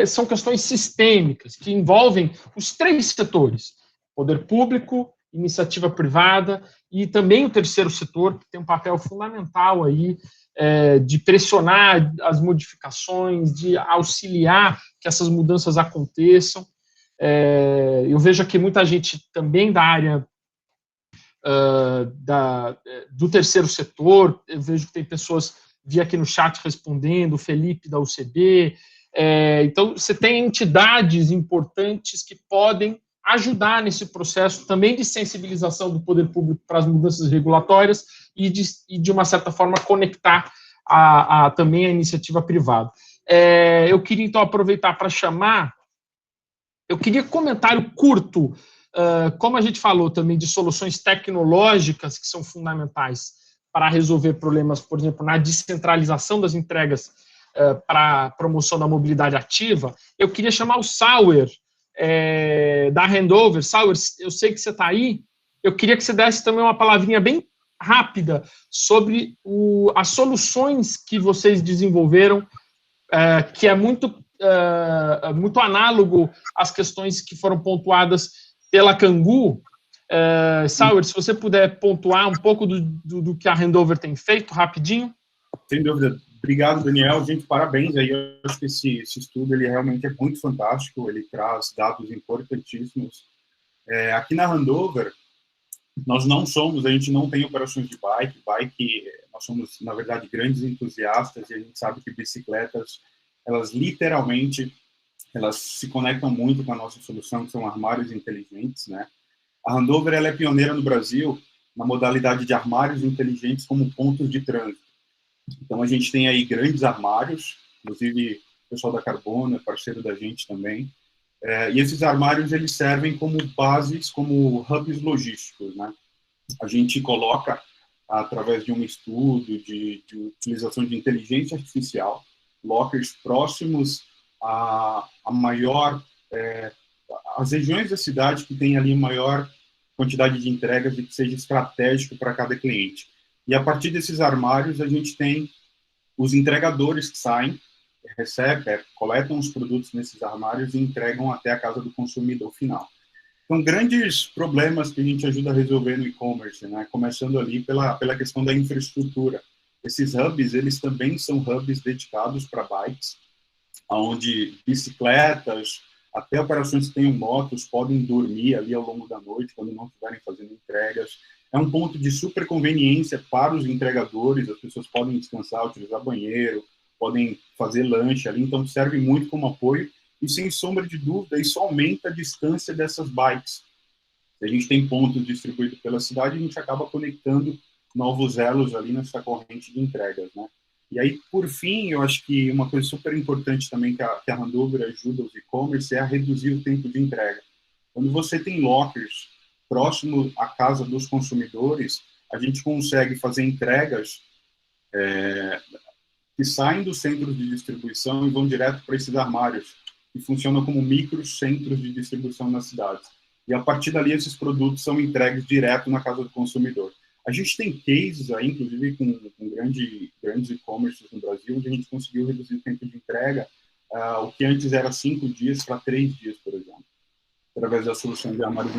são questões sistêmicas, que envolvem os 3 setores, poder público, iniciativa privada e também o terceiro setor, que tem um papel fundamental aí de pressionar as modificações, de auxiliar que essas mudanças aconteçam. Eu vejo aqui muita gente também da área do terceiro setor, eu vejo que tem pessoas, vi aqui no chat respondendo, o Felipe da UCB, então você tem entidades importantes que podem ajudar nesse processo também de sensibilização do poder público para as mudanças regulatórias e de uma certa forma, conectar também a iniciativa privada. Eu queria, então, aproveitar para chamar, eu queria comentário curto, como a gente falou também de soluções tecnológicas que são fundamentais para resolver problemas, por exemplo, na descentralização das entregas para a promoção da mobilidade ativa, eu queria chamar o Sauer, da Handover. Sauer, eu sei que você está aí, eu queria que você desse também uma palavrinha bem rápida sobre as soluções que vocês desenvolveram, que é muito análogo às questões que foram pontuadas pela Cangu. Sauer, se você puder pontuar um pouco do que a Handover tem feito, rapidinho. Sem dúvida. Obrigado, Daniel. Gente, parabéns. Aí, eu acho que esse estudo ele realmente é muito fantástico, ele traz dados importantíssimos. Aqui na Handover, a gente não tem operações de bike, nós somos, na verdade, grandes entusiastas, e a gente sabe que bicicletas, elas literalmente, elas se conectam muito com a nossa solução, que são armários inteligentes, né? A Handover, ela é pioneira no Brasil na modalidade de armários inteligentes como pontos de trânsito. Então, a gente tem aí grandes armários, inclusive o pessoal da Carbono é parceiro da gente também, e esses armários, eles servem como bases, como hubs logísticos, né? A gente coloca, através de um estudo de utilização de inteligência artificial, lockers próximos às regiões da cidade que tem ali maior quantidade de entregas e que seja estratégico para cada cliente. E a partir desses armários, a gente tem os entregadores que saem, coletam os produtos nesses armários e entregam até a casa do consumidor final. Então, grandes problemas que a gente ajuda a resolver no e-commerce, né? Começando ali pela questão da infraestrutura. Esses hubs, eles também são hubs dedicados para bikes, onde bicicletas, até operações que tenham motos, podem dormir ali ao longo da noite, quando não estiverem fazendo entregas. É um ponto de super conveniência para os entregadores, as pessoas podem descansar, utilizar banheiro, podem fazer lanche ali, então serve muito como apoio, e sem sombra de dúvida, isso aumenta a distância dessas bikes. Se a gente tem pontos distribuídos pela cidade, a gente acaba conectando novos elos ali nessa corrente de entregas, né? E aí, por fim, eu acho que uma coisa super importante também que a Handover ajuda os e-commerce é a reduzir o tempo de entrega. Quando você tem lockers próximo à casa dos consumidores, a gente consegue fazer entregas que saem dos centros de distribuição e vão direto para esses armários, que funcionam como microcentros de distribuição nas cidades. e a partir dali esses produtos são entregues direto na casa do consumidor. A gente tem cases aí, inclusive com grandes e-commerces no Brasil, onde a gente conseguiu reduzir o tempo de entrega, o que antes era 5 dias para 3 dias, por exemplo, através da solução de armários.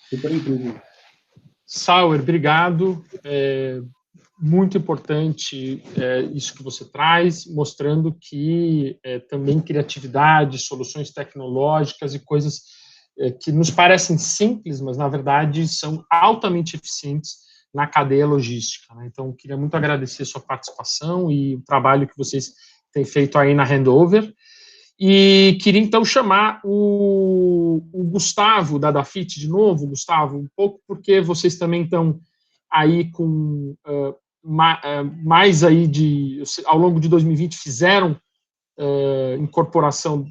Super incrível. Sauer, obrigado. Muito importante isso que você traz, mostrando que também criatividade, soluções tecnológicas e coisas que nos parecem simples, mas, na verdade, são altamente eficientes na cadeia logística, né? Então, queria muito agradecer a sua participação e o trabalho que vocês têm feito aí na Handover. E queria, então, chamar o Gustavo, da Dafit, de novo. Gustavo, um pouco porque vocês também estão aí com mais aí ao longo de 2020, fizeram incorporação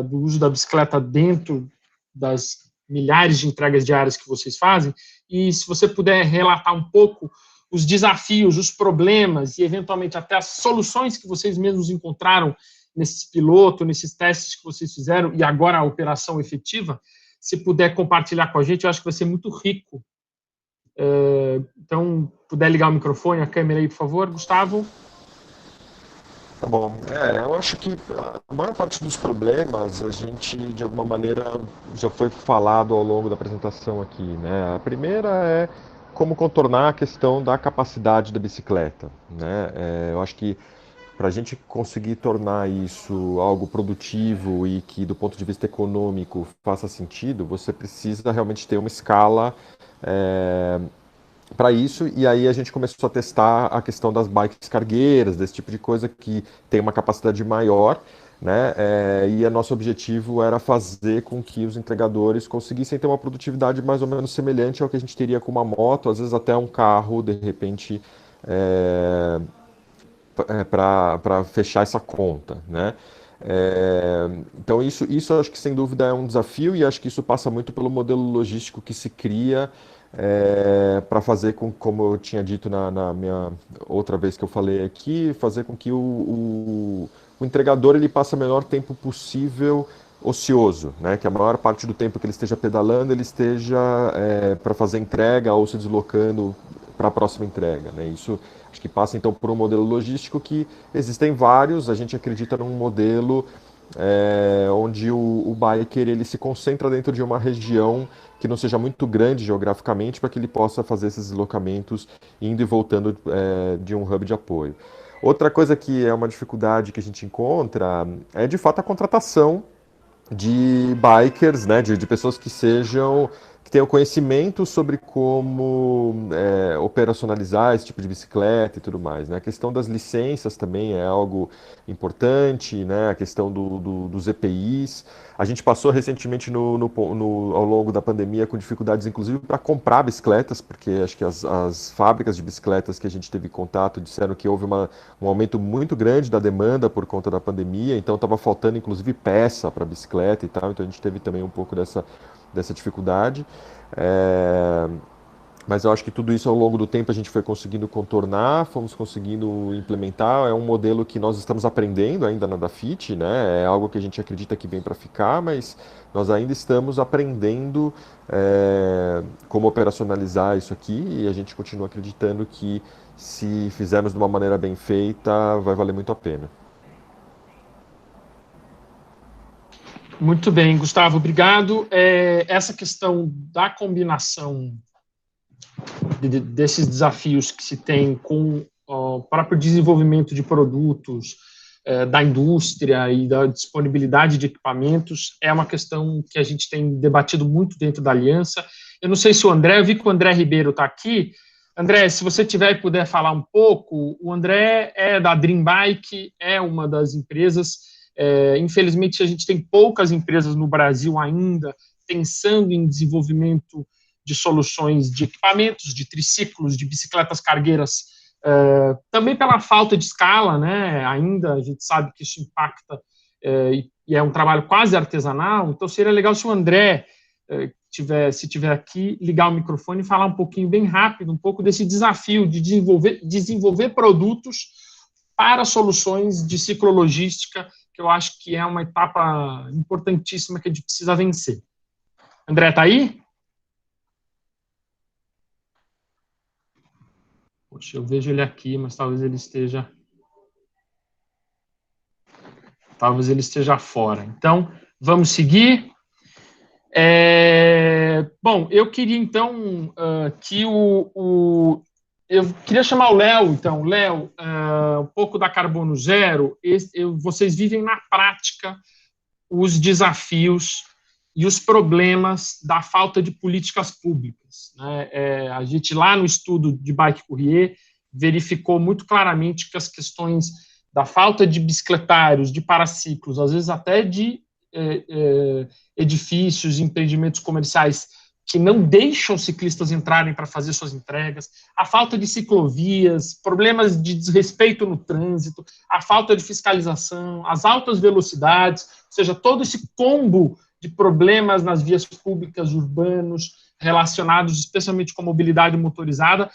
do uso da bicicleta dentro das milhares de entregas diárias que vocês fazem. E se você puder relatar um pouco os desafios, os problemas e, eventualmente, até as soluções que vocês mesmos encontraram nesses pilotos, nesses testes que vocês fizeram, e agora a operação efetiva, se puder compartilhar com a gente, eu acho que vai ser muito rico. Então, puder ligar o microfone, a câmera aí, por favor, Gustavo. Tá bom. Eu acho que a maior parte dos problemas a gente, de alguma maneira, já foi falado ao longo da apresentação aqui, né? A primeira é como contornar a questão da capacidade da bicicleta, né? Eu acho que para a gente conseguir tornar isso algo produtivo e que, do ponto de vista econômico, faça sentido, você precisa realmente ter uma escala para isso, e aí a gente começou a testar a questão das bikes cargueiras, desse tipo de coisa que tem uma capacidade maior, né? E o nosso objetivo era fazer com que os entregadores conseguissem ter uma produtividade mais ou menos semelhante ao que a gente teria com uma moto, às vezes até um carro, de repente, para fechar essa conta, né? Então isso acho que sem dúvida é um desafio, e acho que isso passa muito pelo modelo logístico que se cria para fazer como eu tinha dito na minha outra vez que eu falei aqui, fazer com que o entregador ele passe o menor tempo possível ocioso, né? Que a maior parte do tempo que ele esteja pedalando, ele esteja para fazer entrega ou se deslocando para a próxima entrega, né? Isso acho que passa, então, por um modelo logístico que existem vários. A gente acredita num modelo onde o biker ele se concentra dentro de uma região que não seja muito grande geograficamente, para que ele possa fazer esses deslocamentos indo e voltando de um hub de apoio. Outra coisa que é uma dificuldade que a gente encontra é, de fato, a contratação de bikers, né, de pessoas que tenham conhecimento sobre como operacionalizar esse tipo de bicicleta e tudo mais, né? A questão das licenças também é algo importante, né? A questão dos EPIs. A gente passou recentemente ao longo da pandemia com dificuldades, inclusive, para comprar bicicletas, porque acho que as fábricas de bicicletas que a gente teve contato disseram que houve um aumento muito grande da demanda por conta da pandemia, então estava faltando, inclusive, peça para bicicleta e tal, então a gente teve também um pouco dessa dificuldade, mas eu acho que tudo isso ao longo do tempo a gente foi conseguindo contornar, fomos conseguindo implementar. É um modelo que nós estamos aprendendo ainda na Dafit, né? É algo que a gente acredita que vem para ficar, mas nós ainda estamos aprendendo como operacionalizar isso aqui, e a gente continua acreditando que, se fizermos de uma maneira bem feita, vai valer muito a pena. Muito bem, Gustavo, obrigado. Essa questão da combinação desses desafios que se tem com o próprio desenvolvimento de produtos da indústria e da disponibilidade de equipamentos é uma questão que a gente tem debatido muito dentro da Aliança. Eu não sei se eu vi que o André Ribeiro está aqui. André, se você tiver e puder falar um pouco, o André é da Dream Bike, é uma das empresas. Infelizmente, a gente tem poucas empresas no Brasil ainda pensando em desenvolvimento de soluções de equipamentos, de triciclos, de bicicletas cargueiras, também pela falta de escala, né? Ainda a gente sabe que isso impacta e é um trabalho quase artesanal. Então, seria legal se o André, se tiver aqui, ligar o microfone e falar um pouquinho, bem rápido, um pouco desse desafio de desenvolver produtos para soluções de ciclologística, que eu acho que é uma etapa importantíssima que a gente precisa vencer. André, tá aí? Poxa, eu vejo ele aqui, mas talvez ele esteja fora. Então, vamos seguir. Bom, eu queria, então, que eu queria chamar o Léo, então. Léo, um pouco da Carbono Zero, vocês vivem na prática os desafios e os problemas da falta de políticas públicas, né? A gente, lá no estudo de Bike Courier, verificou muito claramente que as questões da falta de bicicletários, de paraciclos, às vezes até de edifícios, empreendimentos comerciais que não deixam ciclistas entrarem para fazer suas entregas, a falta de ciclovias, problemas de desrespeito no trânsito, a falta de fiscalização, as altas velocidades, ou seja, todo esse combo de problemas nas vias públicas urbanos relacionados especialmente com a mobilidade motorizada,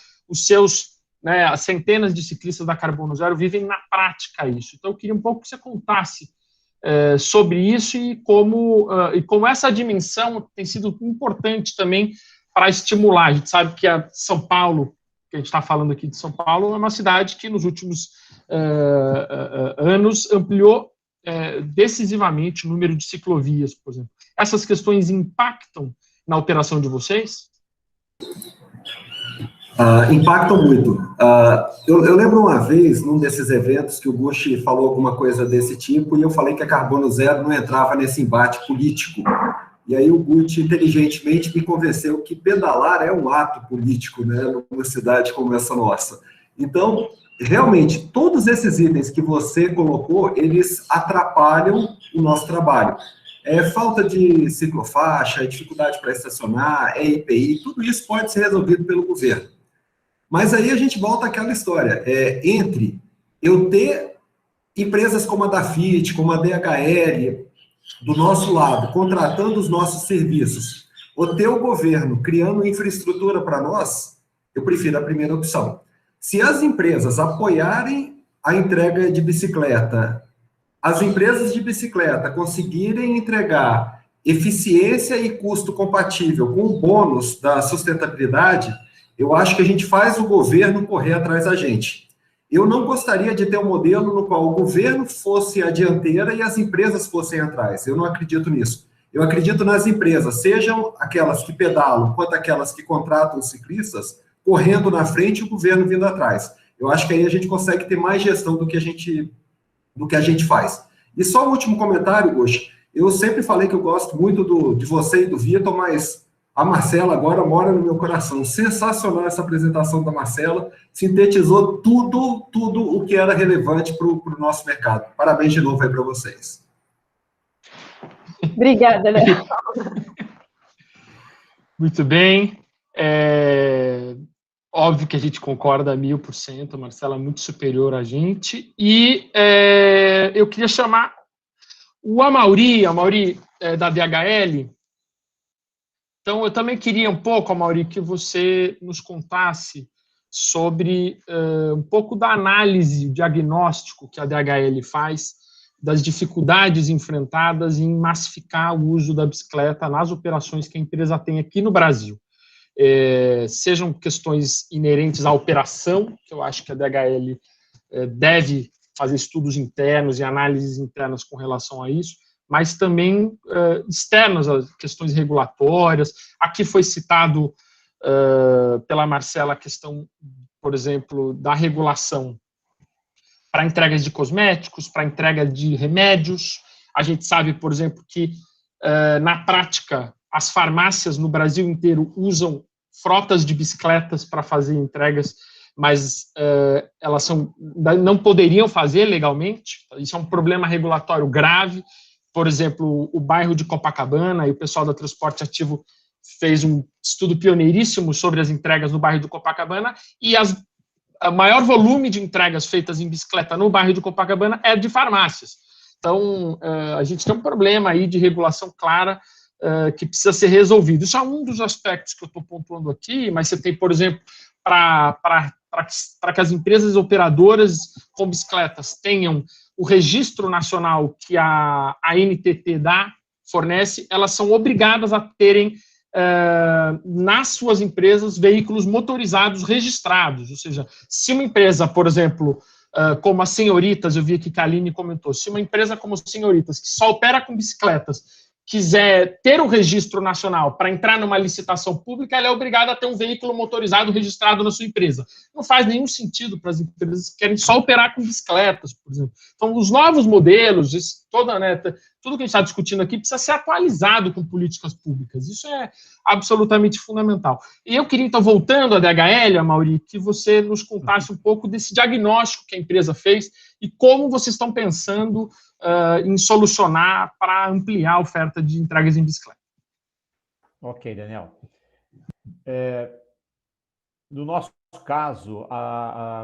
as centenas de ciclistas da Carbono Zero vivem na prática isso. Então, eu queria um pouco que você contasse sobre isso e como essa dimensão tem sido importante também para estimular. A gente sabe que a São Paulo, que a gente está falando aqui de São Paulo, é uma cidade que nos últimos anos ampliou decisivamente o número de ciclovias, por exemplo. Essas questões impactam na operação de vocês? Impactam muito. Eu lembro uma vez, num desses eventos, que o Gucci falou alguma coisa desse tipo, e eu falei que a Carbono Zero não entrava nesse embate político. E aí o Gucci, inteligentemente, me convenceu que pedalar é um ato político, né, numa cidade como essa nossa. Então, realmente, todos esses itens que você colocou, eles atrapalham o nosso trabalho. Falta de ciclofaixa, dificuldade para estacionar, IPI, tudo isso pode ser resolvido pelo governo. Mas aí a gente volta àquela história, entre eu ter empresas como a da Fiat, como a DHL, do nosso lado, contratando os nossos serviços, ou ter o governo criando infraestrutura para nós, eu prefiro a primeira opção. Se as empresas apoiarem a entrega de bicicleta, as empresas de bicicleta conseguirem entregar eficiência e custo compatível com o bônus da sustentabilidade, eu acho que a gente faz o governo correr atrás da gente. Eu não gostaria de ter um modelo no qual o governo fosse a dianteira e as empresas fossem atrás. Eu não acredito nisso. Eu acredito nas empresas, sejam aquelas que pedalam, quanto aquelas que contratam os ciclistas, correndo na frente e o governo vindo atrás. Eu acho que aí a gente consegue ter mais gestão do que a gente faz. E só um último comentário, Gucci. Eu sempre falei que eu gosto muito de você e do Vitor, mas a Marcela agora mora no meu coração. Sensacional essa apresentação da Marcela. Sintetizou tudo o que era relevante para o nosso mercado. Parabéns de novo aí para vocês. Obrigada, Léo. Muito bem. Óbvio que a gente concorda 1000%, a Marcela é muito superior a gente. E eu queria chamar o Amaury da DHL. Então, eu também queria um pouco, Amaury, que você nos contasse sobre um pouco da análise, diagnóstico que a DHL faz das dificuldades enfrentadas em massificar o uso da bicicleta nas operações que a empresa tem aqui no Brasil. Sejam questões inerentes à operação, que eu acho que a DHL deve fazer estudos internos e análises internas com relação a isso, mas também externas, as questões regulatórias. Aqui foi citado pela Marcela a questão, por exemplo, da regulação para entregas de cosméticos, para entrega de remédios. A gente sabe, por exemplo, que na prática as farmácias no Brasil inteiro usam frotas de bicicletas para fazer entregas, mas elas não poderiam fazer legalmente. Isso é um problema regulatório grave. Por exemplo, o bairro de Copacabana, e o pessoal da Transporte Ativo fez um estudo pioneiríssimo sobre as entregas no bairro de Copacabana, e o maior volume de entregas feitas em bicicleta no bairro de Copacabana é de farmácias. Então, a gente tem um problema aí de regulação clara que precisa ser resolvido. Isso é um dos aspectos que eu estou pontuando aqui, mas você tem, por exemplo, para que as empresas operadoras com bicicletas tenham o registro nacional que a NTT dá, fornece, elas são obrigadas a terem nas suas empresas veículos motorizados registrados. Ou seja, se uma empresa, por exemplo, como a Senhoritas, eu vi aqui que a Aline comentou, se uma empresa como a Senhoritas, que só opera com bicicletas, quiser ter o registro nacional para entrar numa licitação pública, ela é obrigada a ter um veículo motorizado registrado na sua empresa. Não faz nenhum sentido para as empresas que querem só operar com bicicletas, por exemplo. Então, os novos modelos, tudo que a gente está discutindo aqui precisa ser atualizado com políticas públicas. Isso é absolutamente fundamental. E eu queria, então, voltando à DHL, Amaury, que você nos contasse um pouco desse diagnóstico que a empresa fez e como vocês estão pensando em solucionar para ampliar a oferta de entregas em bicicleta. Ok, Daniel. No nosso caso,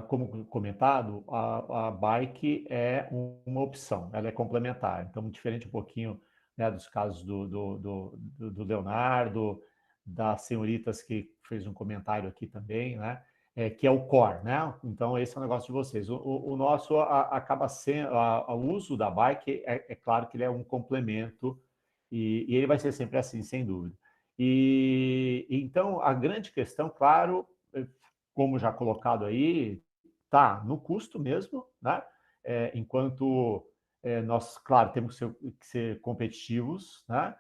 como comentado, a bike é uma opção, ela é complementar. Então, diferente um pouquinho, né, dos casos do Leonardo, da Senhoritas, que fez um comentário aqui também, né? Que é o core, né? Então, esse é o negócio de vocês. O nosso acaba sendo... O uso da bike, é claro que ele é um complemento e ele vai ser sempre assim, sem dúvida. Então, a grande questão, claro, como já colocado aí, tá no custo mesmo, né? Enquanto nós, claro, temos que ser competitivos, né?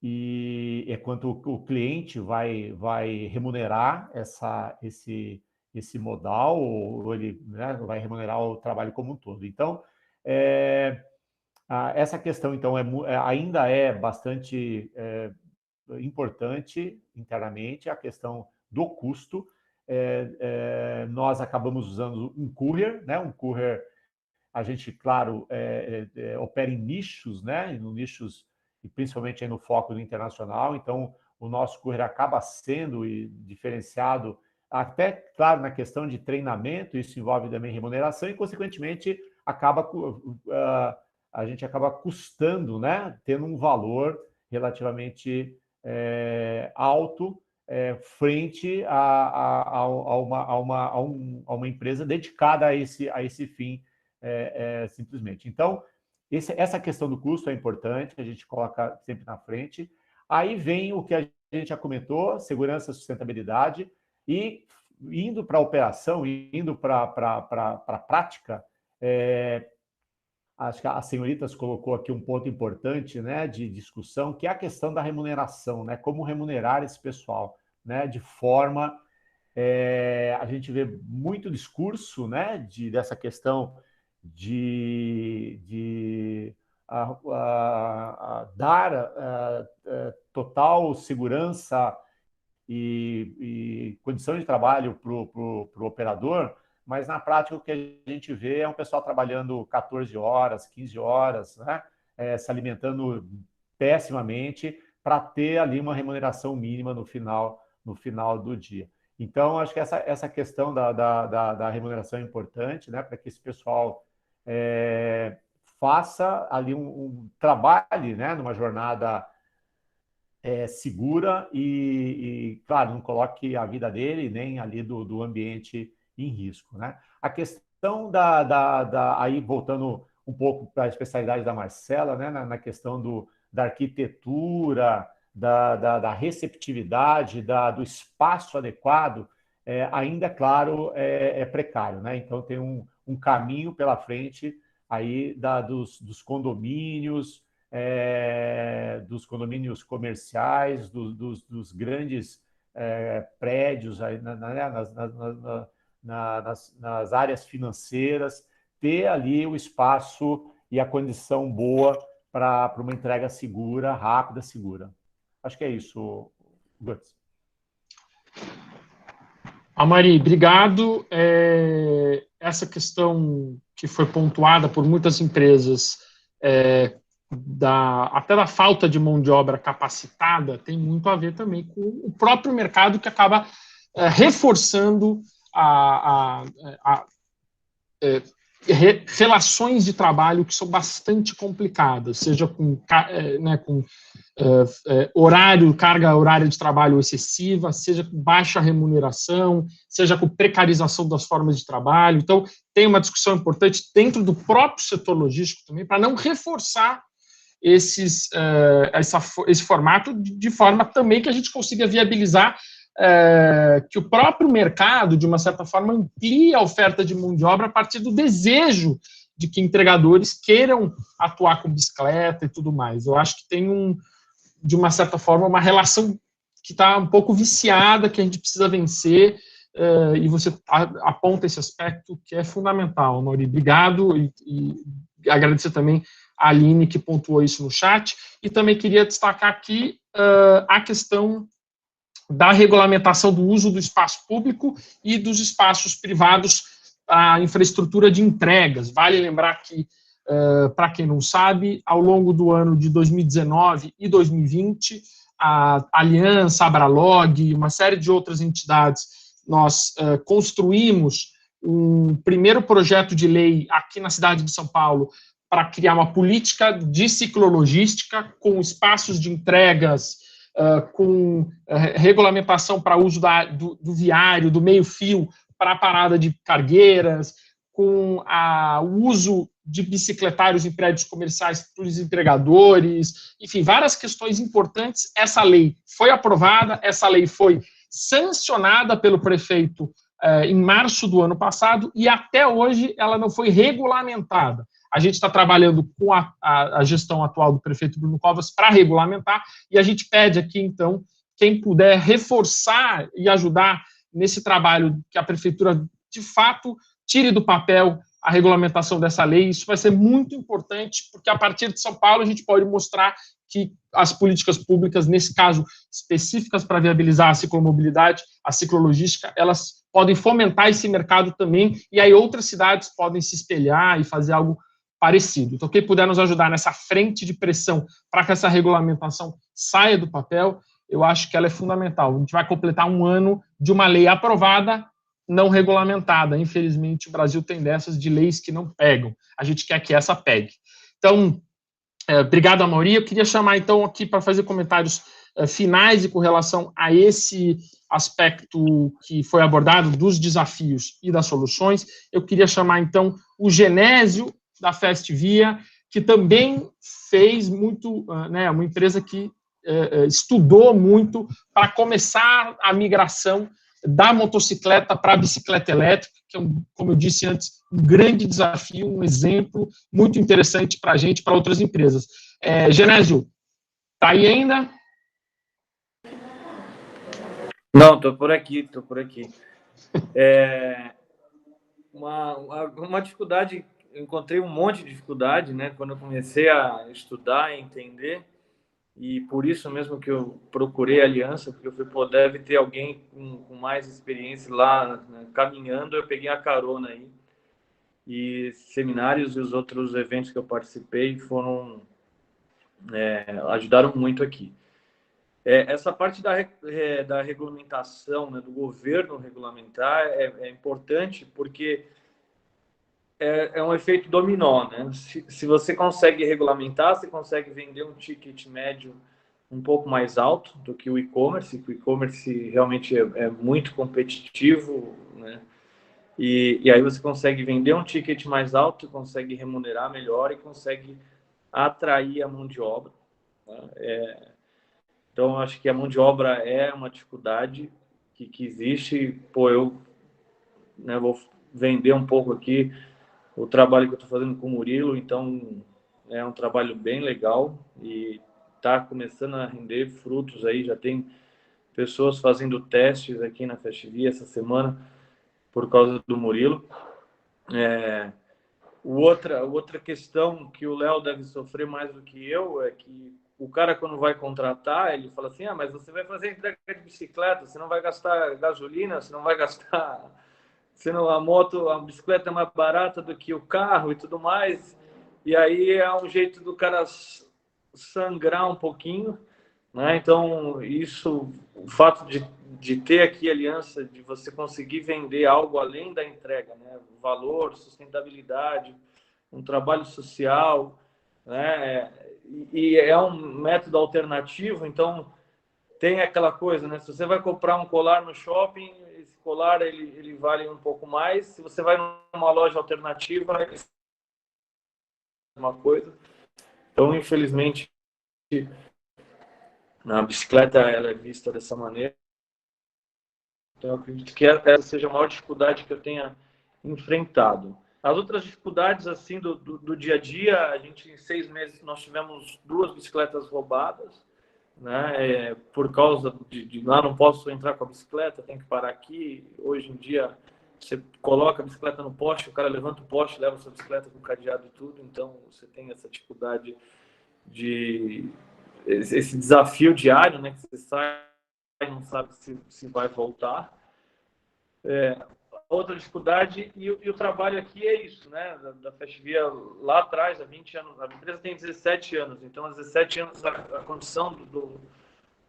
E é quanto o cliente vai remunerar esse modal, ou ele, né, vai remunerar o trabalho como um todo. Então, essa questão então ainda é bastante importante internamente, a questão do custo. Nós acabamos usando um courier, né? Um courier, a gente, claro, opera em nichos, né? Em nichos, e principalmente aí no foco do internacional. Então, o nosso courier acaba sendo diferenciado até, claro, na questão de treinamento, isso envolve também remuneração e, consequentemente, a gente acaba custando, né? Tendo um valor relativamente alto frente a uma empresa dedicada a esse fim, simplesmente. Então, essa questão do custo é importante, a gente coloca sempre na frente. Aí vem o que a gente já comentou, segurança, sustentabilidade, e indo para a operação, indo para a prática, acho que a Senhoritas colocou aqui um ponto importante, né, de discussão, que é a questão da remuneração, né, como remunerar esse pessoal, né, de forma... a gente vê muito discurso, né, dessa questão de dar total segurança e condição de trabalho para o operador, mas na prática o que a gente vê é um pessoal trabalhando 14 horas, 15 horas, né, se alimentando pessimamente para ter ali uma remuneração mínima no final do dia. Então, acho que essa questão da remuneração é importante, né, para que esse pessoal faça ali trabalhe, né, numa jornada segura e, claro, não coloque a vida dele nem ali do ambiente em risco, né? A questão aí voltando um pouco para a especialidade da Marcela, né, na questão da arquitetura, da receptividade, do espaço adequado, ainda, claro, é precário, né? Então, tem um caminho pela frente aí dos condomínios, dos condomínios comerciais, dos grandes prédios aí, nas áreas financeiras, ter ali o espaço e a condição boa para uma entrega segura, rápida, segura. Acho que é isso, Guts. Amaury, obrigado. Essa questão que foi pontuada por muitas empresas, até da falta de mão de obra capacitada, tem muito a ver também com o próprio mercado, que acaba reforçando relações de trabalho que são bastante complicadas, seja com carga horária de trabalho excessiva, seja com baixa remuneração, seja com precarização das formas de trabalho. Então, tem uma discussão importante dentro do próprio setor logístico também, para não reforçar esse formato de forma também que a gente consiga viabilizar que o próprio mercado, de uma certa forma, amplie a oferta de mão de obra a partir do desejo de que entregadores queiram atuar com bicicleta e tudo mais. Eu acho que tem, de uma certa forma, uma relação que está um pouco viciada, que a gente precisa vencer, e você aponta esse aspecto que é fundamental, Mauri. Obrigado, e agradecer também a Aline, que pontuou isso no chat, e também queria destacar aqui a questão da regulamentação do uso do espaço público e dos espaços privados para infraestrutura de entregas. Vale lembrar que, para quem não sabe, ao longo do ano de 2019 e 2020, a Aliança, a Abralog e uma série de outras entidades, nós construímos um primeiro projeto de lei aqui na cidade de São Paulo para criar uma política de ciclologística com espaços de entregas, com regulamentação para uso do viário, do meio-fio, para a parada de cargueiras, com o uso de bicicletários em prédios comerciais para os entregadores, enfim, várias questões importantes. Essa lei foi aprovada, essa lei foi sancionada pelo prefeito em março do ano passado e até hoje ela não foi regulamentada. A gente está trabalhando com a gestão atual do prefeito Bruno Covas para regulamentar, e a gente pede aqui, então, quem puder reforçar e ajudar nesse trabalho, que a prefeitura, de fato, tire do papel a regulamentação dessa lei. Isso vai ser muito importante, porque a partir de São Paulo a gente pode mostrar que as políticas públicas, nesse caso, específicas para viabilizar a ciclomobilidade, a ciclologística, elas podem fomentar esse mercado também, e aí outras cidades podem se espelhar e fazer algo parecido. Então, quem puder nos ajudar nessa frente de pressão para que essa regulamentação saia do papel, eu acho que ela é fundamental. A gente vai completar um ano de uma lei aprovada, não regulamentada. Infelizmente, o Brasil tem dessas de leis que não pegam. A gente quer que essa pegue. Então, obrigado, Amaury. Eu queria chamar, então, aqui para fazer comentários finais e com relação a esse aspecto que foi abordado dos desafios e das soluções. Eu queria chamar, então, o Genésio, da Festvia, que também fez muito, uma empresa que estudou muito para começar a migração da motocicleta para a bicicleta elétrica, que é, como eu disse antes, um grande desafio, um exemplo muito interessante para a gente, para outras empresas. Genésio, está aí ainda? Não, estou por aqui. Uma dificuldade, eu encontrei um monte de dificuldade, né, quando eu comecei a estudar e entender, e por isso mesmo que eu procurei a aliança, porque eu falei, pô, deve ter alguém com mais experiência lá, né, caminhando. Eu peguei a carona aí, e seminários e os outros eventos que eu participei ajudaram muito aqui. Essa parte da regulamentação, né, do governo regulamentar, é importante, porque é um efeito dominó, né? Se você consegue regulamentar, você consegue vender um ticket médio um pouco mais alto do que o e-commerce, que o e-commerce realmente é muito competitivo, né? E aí você consegue vender um ticket mais alto, consegue remunerar melhor e consegue atrair a mão de obra, né? Então, acho que a mão de obra é uma dificuldade que existe. Pô, eu vou vender um pouco aqui o trabalho que eu estou fazendo com o Murilo, então é um trabalho bem legal e está começando a render frutos aí. Já tem pessoas fazendo testes aqui na Festvia essa semana por causa do Murilo. Outra questão que o Léo deve sofrer mais do que eu é que o cara, quando vai contratar, ele fala assim, mas você vai fazer entrega de bicicleta, você não vai gastar gasolina, você não vai gastar... a bicicleta é mais barata do que o carro e tudo mais. E aí é um jeito do cara sangrar um pouquinho, né? Então, o fato de ter aqui a aliança, de você conseguir vender algo além da entrega, né? Valor, sustentabilidade, um trabalho social, né? E é um método alternativo, então tem aquela coisa, né? Se você vai comprar um colar no shopping, esse colar ele vale um pouco mais. Se você vai numa loja alternativa, é uma coisa. Então, infelizmente, a bicicleta ela é vista dessa maneira. Então, eu acredito que essa seja a maior dificuldade que eu tenha enfrentado. As outras dificuldades, assim, do dia a dia, a gente, em 6 meses, nós tivemos 2 bicicletas roubadas, né? Por causa de lá não posso entrar com a bicicleta, tem que parar aqui. Hoje em dia, você coloca a bicicleta no poste, o cara levanta o poste, leva a sua bicicleta com cadeado e tudo, então você tem essa dificuldade esse desafio diário, né? Que você sai e não sabe se vai voltar. Outra dificuldade, e o trabalho aqui é isso, né? Da Festivia lá atrás, há 20 anos, a empresa tem 17 anos, então há 17 anos a condição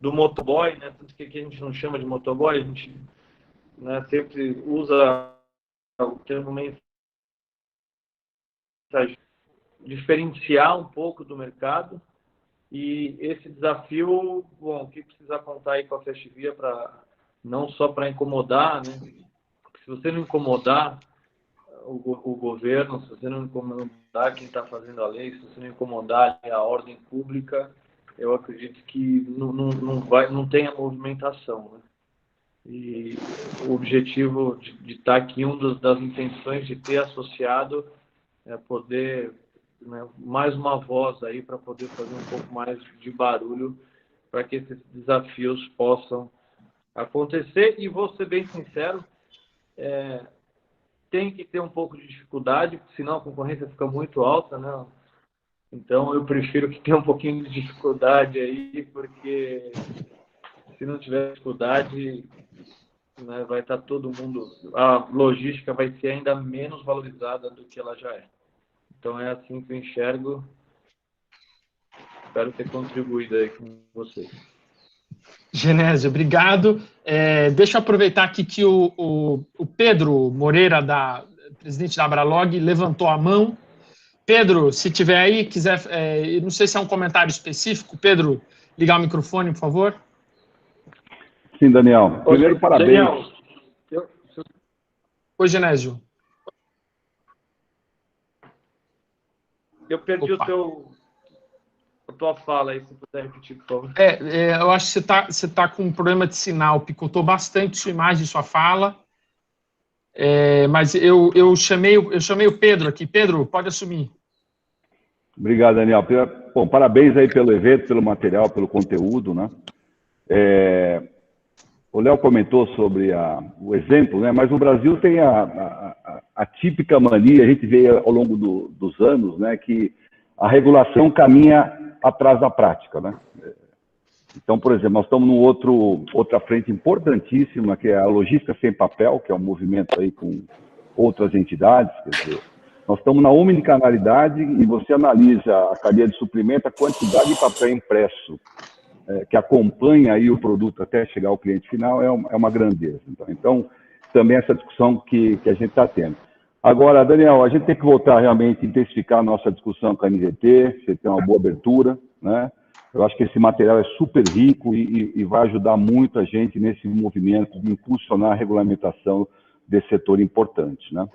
do motoboy, né? Tanto que aqui a gente não chama de motoboy, a gente, né, sempre usa o termo meio para diferenciar um pouco do mercado, e esse desafio, bom, que precisa contar aí com a Festivia não só para incomodar, né? Se você não incomodar o governo, se você não incomodar quem está fazendo a lei, se você não incomodar a ordem pública, eu acredito que não tenha movimentação, né? E o objetivo de estar aqui, das intenções de ter associado é poder, né, mais uma voz aí para poder fazer um pouco mais de barulho para que esses desafios possam acontecer. E vou ser bem sincero, tem que ter um pouco de dificuldade, senão a concorrência fica muito alta, né? Então eu prefiro que tenha um pouquinho de dificuldade aí, porque se não tiver dificuldade, né, vai estar todo mundo, a logística vai ser ainda menos valorizada do que ela já é. Então é assim que eu enxergo. Espero ter contribuído aí com vocês. Genésio, obrigado. Deixa eu aproveitar aqui que o Pedro Moreira, presidente da Abralog, levantou a mão. Pedro, se tiver aí, quiser, não sei se é um comentário específico. Pedro, ligar o microfone, por favor. Sim, Daniel. Primeiro, parabéns. Daniel, Oi, Genésio. Eu perdi a tua fala aí, se puder repetir, por favor. Eu acho que você tá com um problema de sinal, picotou bastante sua imagem e sua fala. Mas eu chamei o Pedro aqui. Pedro, pode assumir. Obrigado, Daniel. Bom, parabéns aí pelo evento, pelo material, pelo conteúdo, né? O Léo comentou sobre o exemplo, né? Mas o Brasil tem a típica mania, a gente vê ao longo dos anos, né, que a regulação caminha atrás da prática, né? Então, por exemplo, nós estamos outra frente importantíssima, que é a logística sem papel, que é um movimento aí com outras entidades, quer dizer, nós estamos na omnicanalidade e você analisa a cadeia de suprimento, a quantidade de papel impresso que acompanha aí o produto até chegar ao cliente final é uma grandeza. Então, também essa discussão que a gente está tendo. Agora, Daniel, a gente tem que voltar realmente a intensificar a nossa discussão com a NGT, você tem uma boa abertura, né? Eu acho que esse material é super rico e vai ajudar muito a gente nesse movimento de impulsionar a regulamentação desse setor importante, né?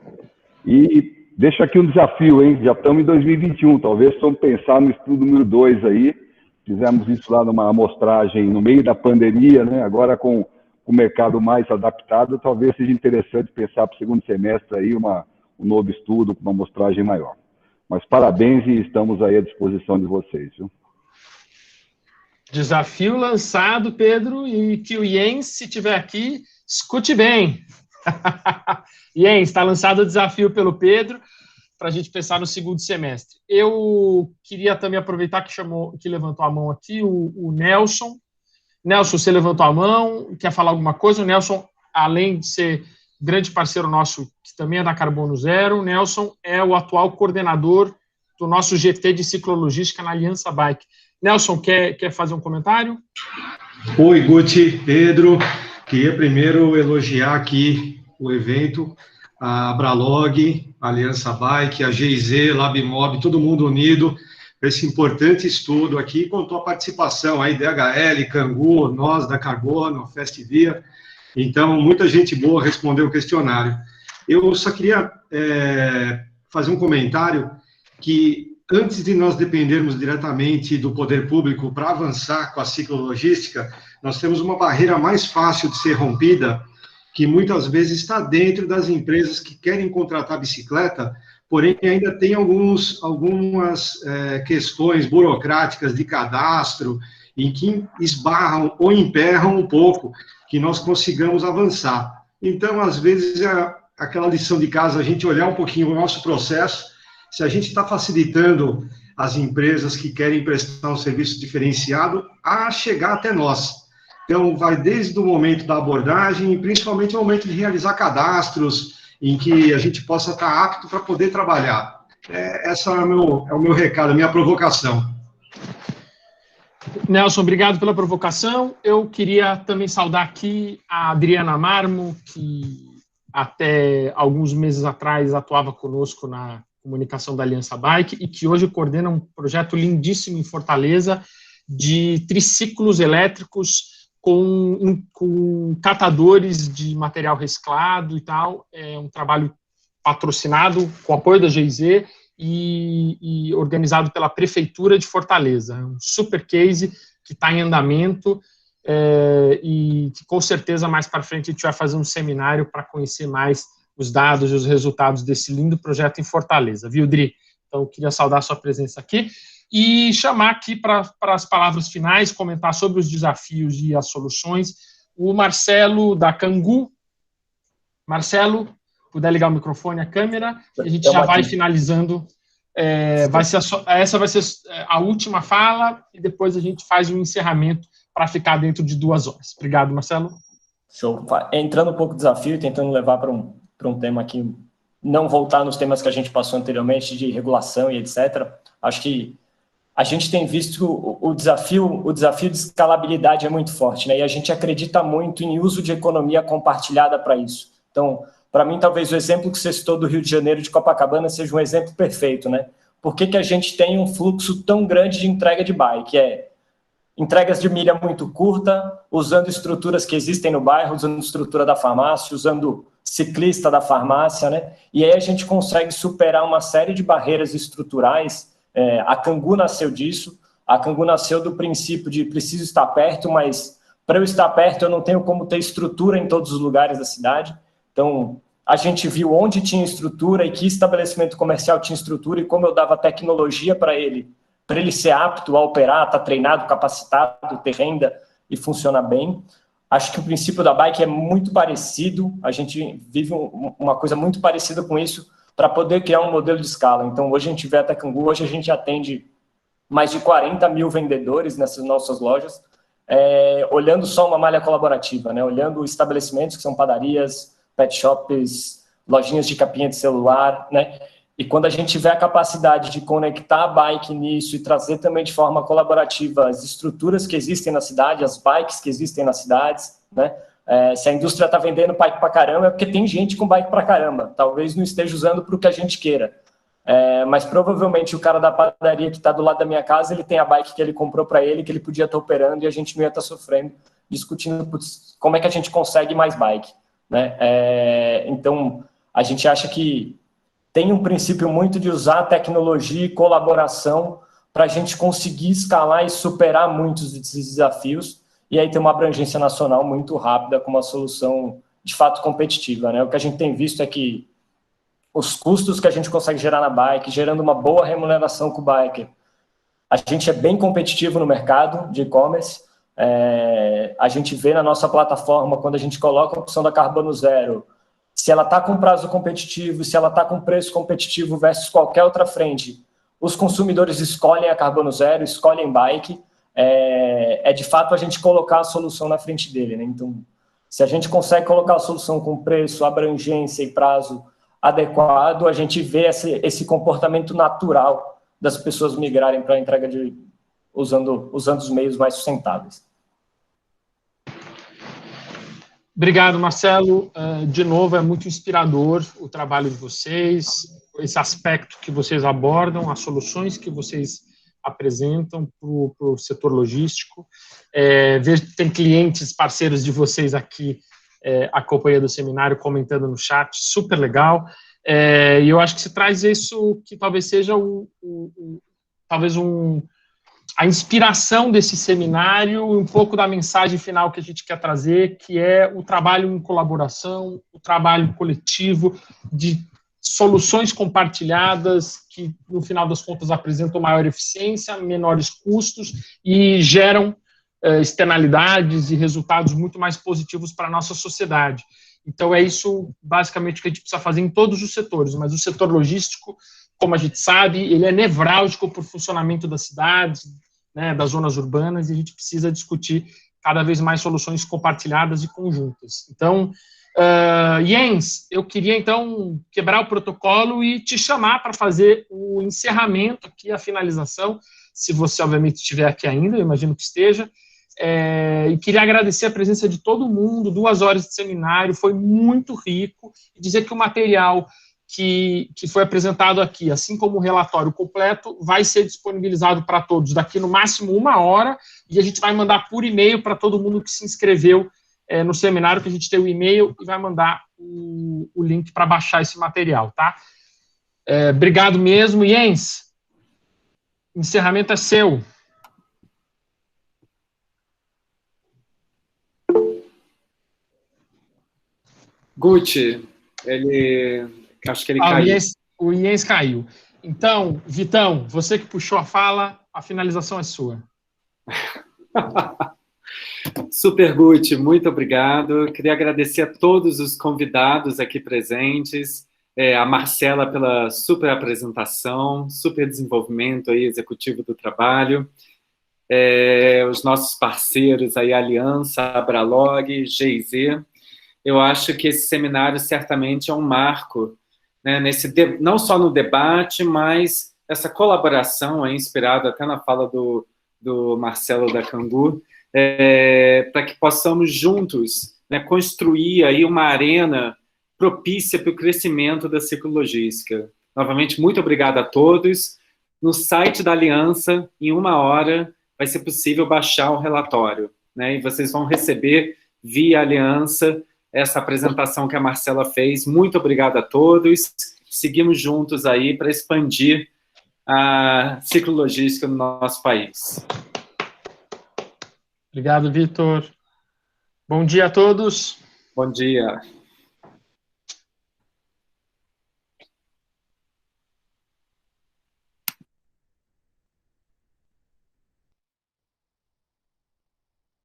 E deixo aqui um desafio, hein? Já estamos em 2021, talvez vamos pensar no estudo número 2 aí. Fizemos isso lá numa amostragem no meio da pandemia, né? Agora com o mercado mais adaptado, talvez seja interessante pensar para o segundo semestre aí um novo estudo com uma amostragem maior. Mas parabéns e estamos aí à disposição de vocês, viu? Desafio lançado, Pedro, e que o Jens, se estiver aqui, escute bem. Jens, está lançado o desafio pelo Pedro para a gente pensar no segundo semestre. Eu queria também aproveitar que levantou a mão aqui o Nelson. Nelson, você levantou a mão, quer falar alguma coisa? O Nelson, além de ser grande parceiro nosso, que também é da Carbono Zero, o Nelson é o atual coordenador do nosso GT de ciclologística na Aliança Bike. Nelson, quer fazer um comentário? Oi, Guti, Pedro. Queria primeiro elogiar aqui o evento, a Abralog, a Aliança Bike, a GIZ, LabMob, todo mundo unido para esse importante estudo aqui, com a participação aí, DHL, Cangu, nós da Carbono, Festivia. Então, muita gente boa respondeu o questionário. Eu só queria fazer um comentário que antes de nós dependermos diretamente do poder público para avançar com a ciclologística, nós temos uma barreira mais fácil de ser rompida, que muitas vezes está dentro das empresas que querem contratar bicicleta, porém ainda tem algumas questões burocráticas de cadastro, em que esbarram ou emperram um pouco que nós consigamos avançar. Então, às vezes, aquela lição de casa, a gente olhar um pouquinho o nosso processo, se a gente está facilitando as empresas que querem prestar um serviço diferenciado a chegar até nós. Então, vai desde o momento da abordagem, principalmente o momento de realizar cadastros, em que a gente possa estar apto para poder trabalhar. Esse é o meu recado, a minha provocação. Nelson, obrigado pela provocação. Eu queria também saudar aqui a Adriana Marmo, que até alguns meses atrás atuava conosco na comunicação da Aliança Bike e que hoje coordena um projeto lindíssimo em Fortaleza de triciclos elétricos com catadores de material reciclado e tal. É um trabalho patrocinado com apoio da GIZ e organizado pela Prefeitura de Fortaleza. É um super case que está em andamento e que com certeza mais para frente a gente vai fazer um seminário para conhecer mais os dados e os resultados desse lindo projeto em Fortaleza, viu, Dri? Então, eu queria saudar a sua presença aqui e chamar aqui para as palavras finais, comentar sobre os desafios e as soluções, o Marcelo da Cangu. Marcelo, puder ligar o microfone, a câmera, e a gente já vai finalizando. Essa vai ser a última fala e depois a gente faz um encerramento para ficar dentro de 2 horas. Obrigado, Marcelo. Show. Entrando um pouco no desafio, tentando levar para um tema aqui, não voltar nos temas que a gente passou anteriormente, de regulação e etc. Acho que a gente tem visto o desafio de escalabilidade é muito forte, né? E a gente acredita muito em uso de economia compartilhada para isso. Então, para mim, talvez o exemplo que você citou do Rio de Janeiro, de Copacabana, seja um exemplo perfeito, né? Por que a gente tem um fluxo tão grande de entrega de bike? Entregas de milha muito curta, usando estruturas que existem no bairro, usando estrutura da farmácia, usando ciclista da farmácia, né? E aí a gente consegue superar uma série de barreiras estruturais. A Cangu nasceu disso, a Cangu nasceu do princípio de preciso estar perto, mas para eu estar perto eu não tenho como ter estrutura em todos os lugares da cidade. Então, a gente viu onde tinha estrutura e que estabelecimento comercial tinha estrutura e como eu dava tecnologia para ele ser apto a operar, estar treinado, capacitado, ter renda e funcionar bem. Acho que o princípio da bike é muito parecido, a gente vive uma coisa muito parecida com isso para poder criar um modelo de escala. Então, hoje a gente vê a Cangu, hoje a gente atende mais de 40 mil vendedores nessas nossas lojas, olhando só uma malha colaborativa, né? Olhando estabelecimentos que são padarias, pet shops, lojinhas de capinha de celular, né? E quando a gente tiver a capacidade de conectar a bike nisso e trazer também de forma colaborativa as estruturas que existem na cidade, as bikes que existem nas cidades, né? Se a indústria está vendendo bike para caramba, é porque tem gente com bike para caramba. Talvez não esteja usando para o que a gente queira. Mas provavelmente o cara da padaria que está do lado da minha casa, ele tem a bike que ele comprou para ele, que ele podia estar operando e a gente não ia estar sofrendo, discutindo como é que a gente consegue mais bike, né? Então, a gente acha que tem um princípio muito de usar tecnologia e colaboração para a gente conseguir escalar e superar muitos desses desafios e aí ter uma abrangência nacional muito rápida com uma solução de fato competitiva, né? O que a gente tem visto é que os custos que a gente consegue gerar na bike, gerando uma boa remuneração com o biker, a gente é bem competitivo no mercado de e-commerce. A gente vê na nossa plataforma, quando a gente coloca a opção da Carbono Zero, se ela está com prazo competitivo, se ela está com preço competitivo versus qualquer outra frente, os consumidores escolhem a Carbono Zero, escolhem bike, de fato a gente colocar a solução na frente dele, né? Então, se a gente consegue colocar a solução com preço, abrangência e prazo adequado, a gente vê esse comportamento natural das pessoas migrarem para a entrega usando os meios mais sustentáveis. Obrigado, Marcelo. De novo, é muito inspirador o trabalho de vocês, esse aspecto que vocês abordam, as soluções que vocês apresentam para o setor logístico. Vejo que tem clientes, parceiros de vocês aqui acompanhando o seminário, comentando no chat, super legal. E eu acho que se traz isso que talvez seja a inspiração desse seminário, um pouco da mensagem final que a gente quer trazer, que é o trabalho em colaboração, o trabalho coletivo, de soluções compartilhadas, que no final das contas apresentam maior eficiência, menores custos e geram externalidades e resultados muito mais positivos para a nossa sociedade. Então, é isso, basicamente, que a gente precisa fazer em todos os setores, mas o setor logístico, como a gente sabe, ele é nevrálgico para o funcionamento das cidades, né, das zonas urbanas, e a gente precisa discutir cada vez mais soluções compartilhadas e conjuntas. Então, Jens, eu queria, então, quebrar o protocolo e te chamar para fazer o encerramento aqui, a finalização, se você, obviamente, estiver aqui ainda, eu imagino que esteja. E queria agradecer a presença de todo mundo, 2 horas de seminário, foi muito rico, e dizer que o material que foi apresentado aqui, assim como o relatório completo, vai ser disponibilizado para todos daqui no máximo 1 hora, e a gente vai mandar por e-mail para todo mundo que se inscreveu no seminário, que a gente tem o e-mail, e vai mandar o link para baixar esse material, tá? Obrigado mesmo, Jens. Encerramento é seu. Guti, acho que ele caiu. O Jens caiu. Então, Vitão, você que puxou a fala, a finalização é sua. Super, Guti, muito obrigado. Queria agradecer a todos os convidados aqui presentes, a Marcela pela super apresentação, super desenvolvimento aí, executivo do trabalho, os nossos parceiros aí, Aliança, Abralog, GIZ. Eu acho que esse seminário certamente é um marco, né, não só no debate, mas essa colaboração é inspirada até na fala do Marcelo da Cangu, para que possamos juntos, né, construir aí uma arena propícia para o crescimento da ciclologística. Novamente, muito obrigado a todos. No site da Aliança, em 1 hora, vai ser possível baixar o relatório, né, e vocês vão receber via Aliança essa apresentação que a Marcela fez. Muito obrigado a todos. Seguimos juntos aí para expandir a ciclologística no nosso país. Obrigado, Vitor. Bom dia a todos. Bom dia.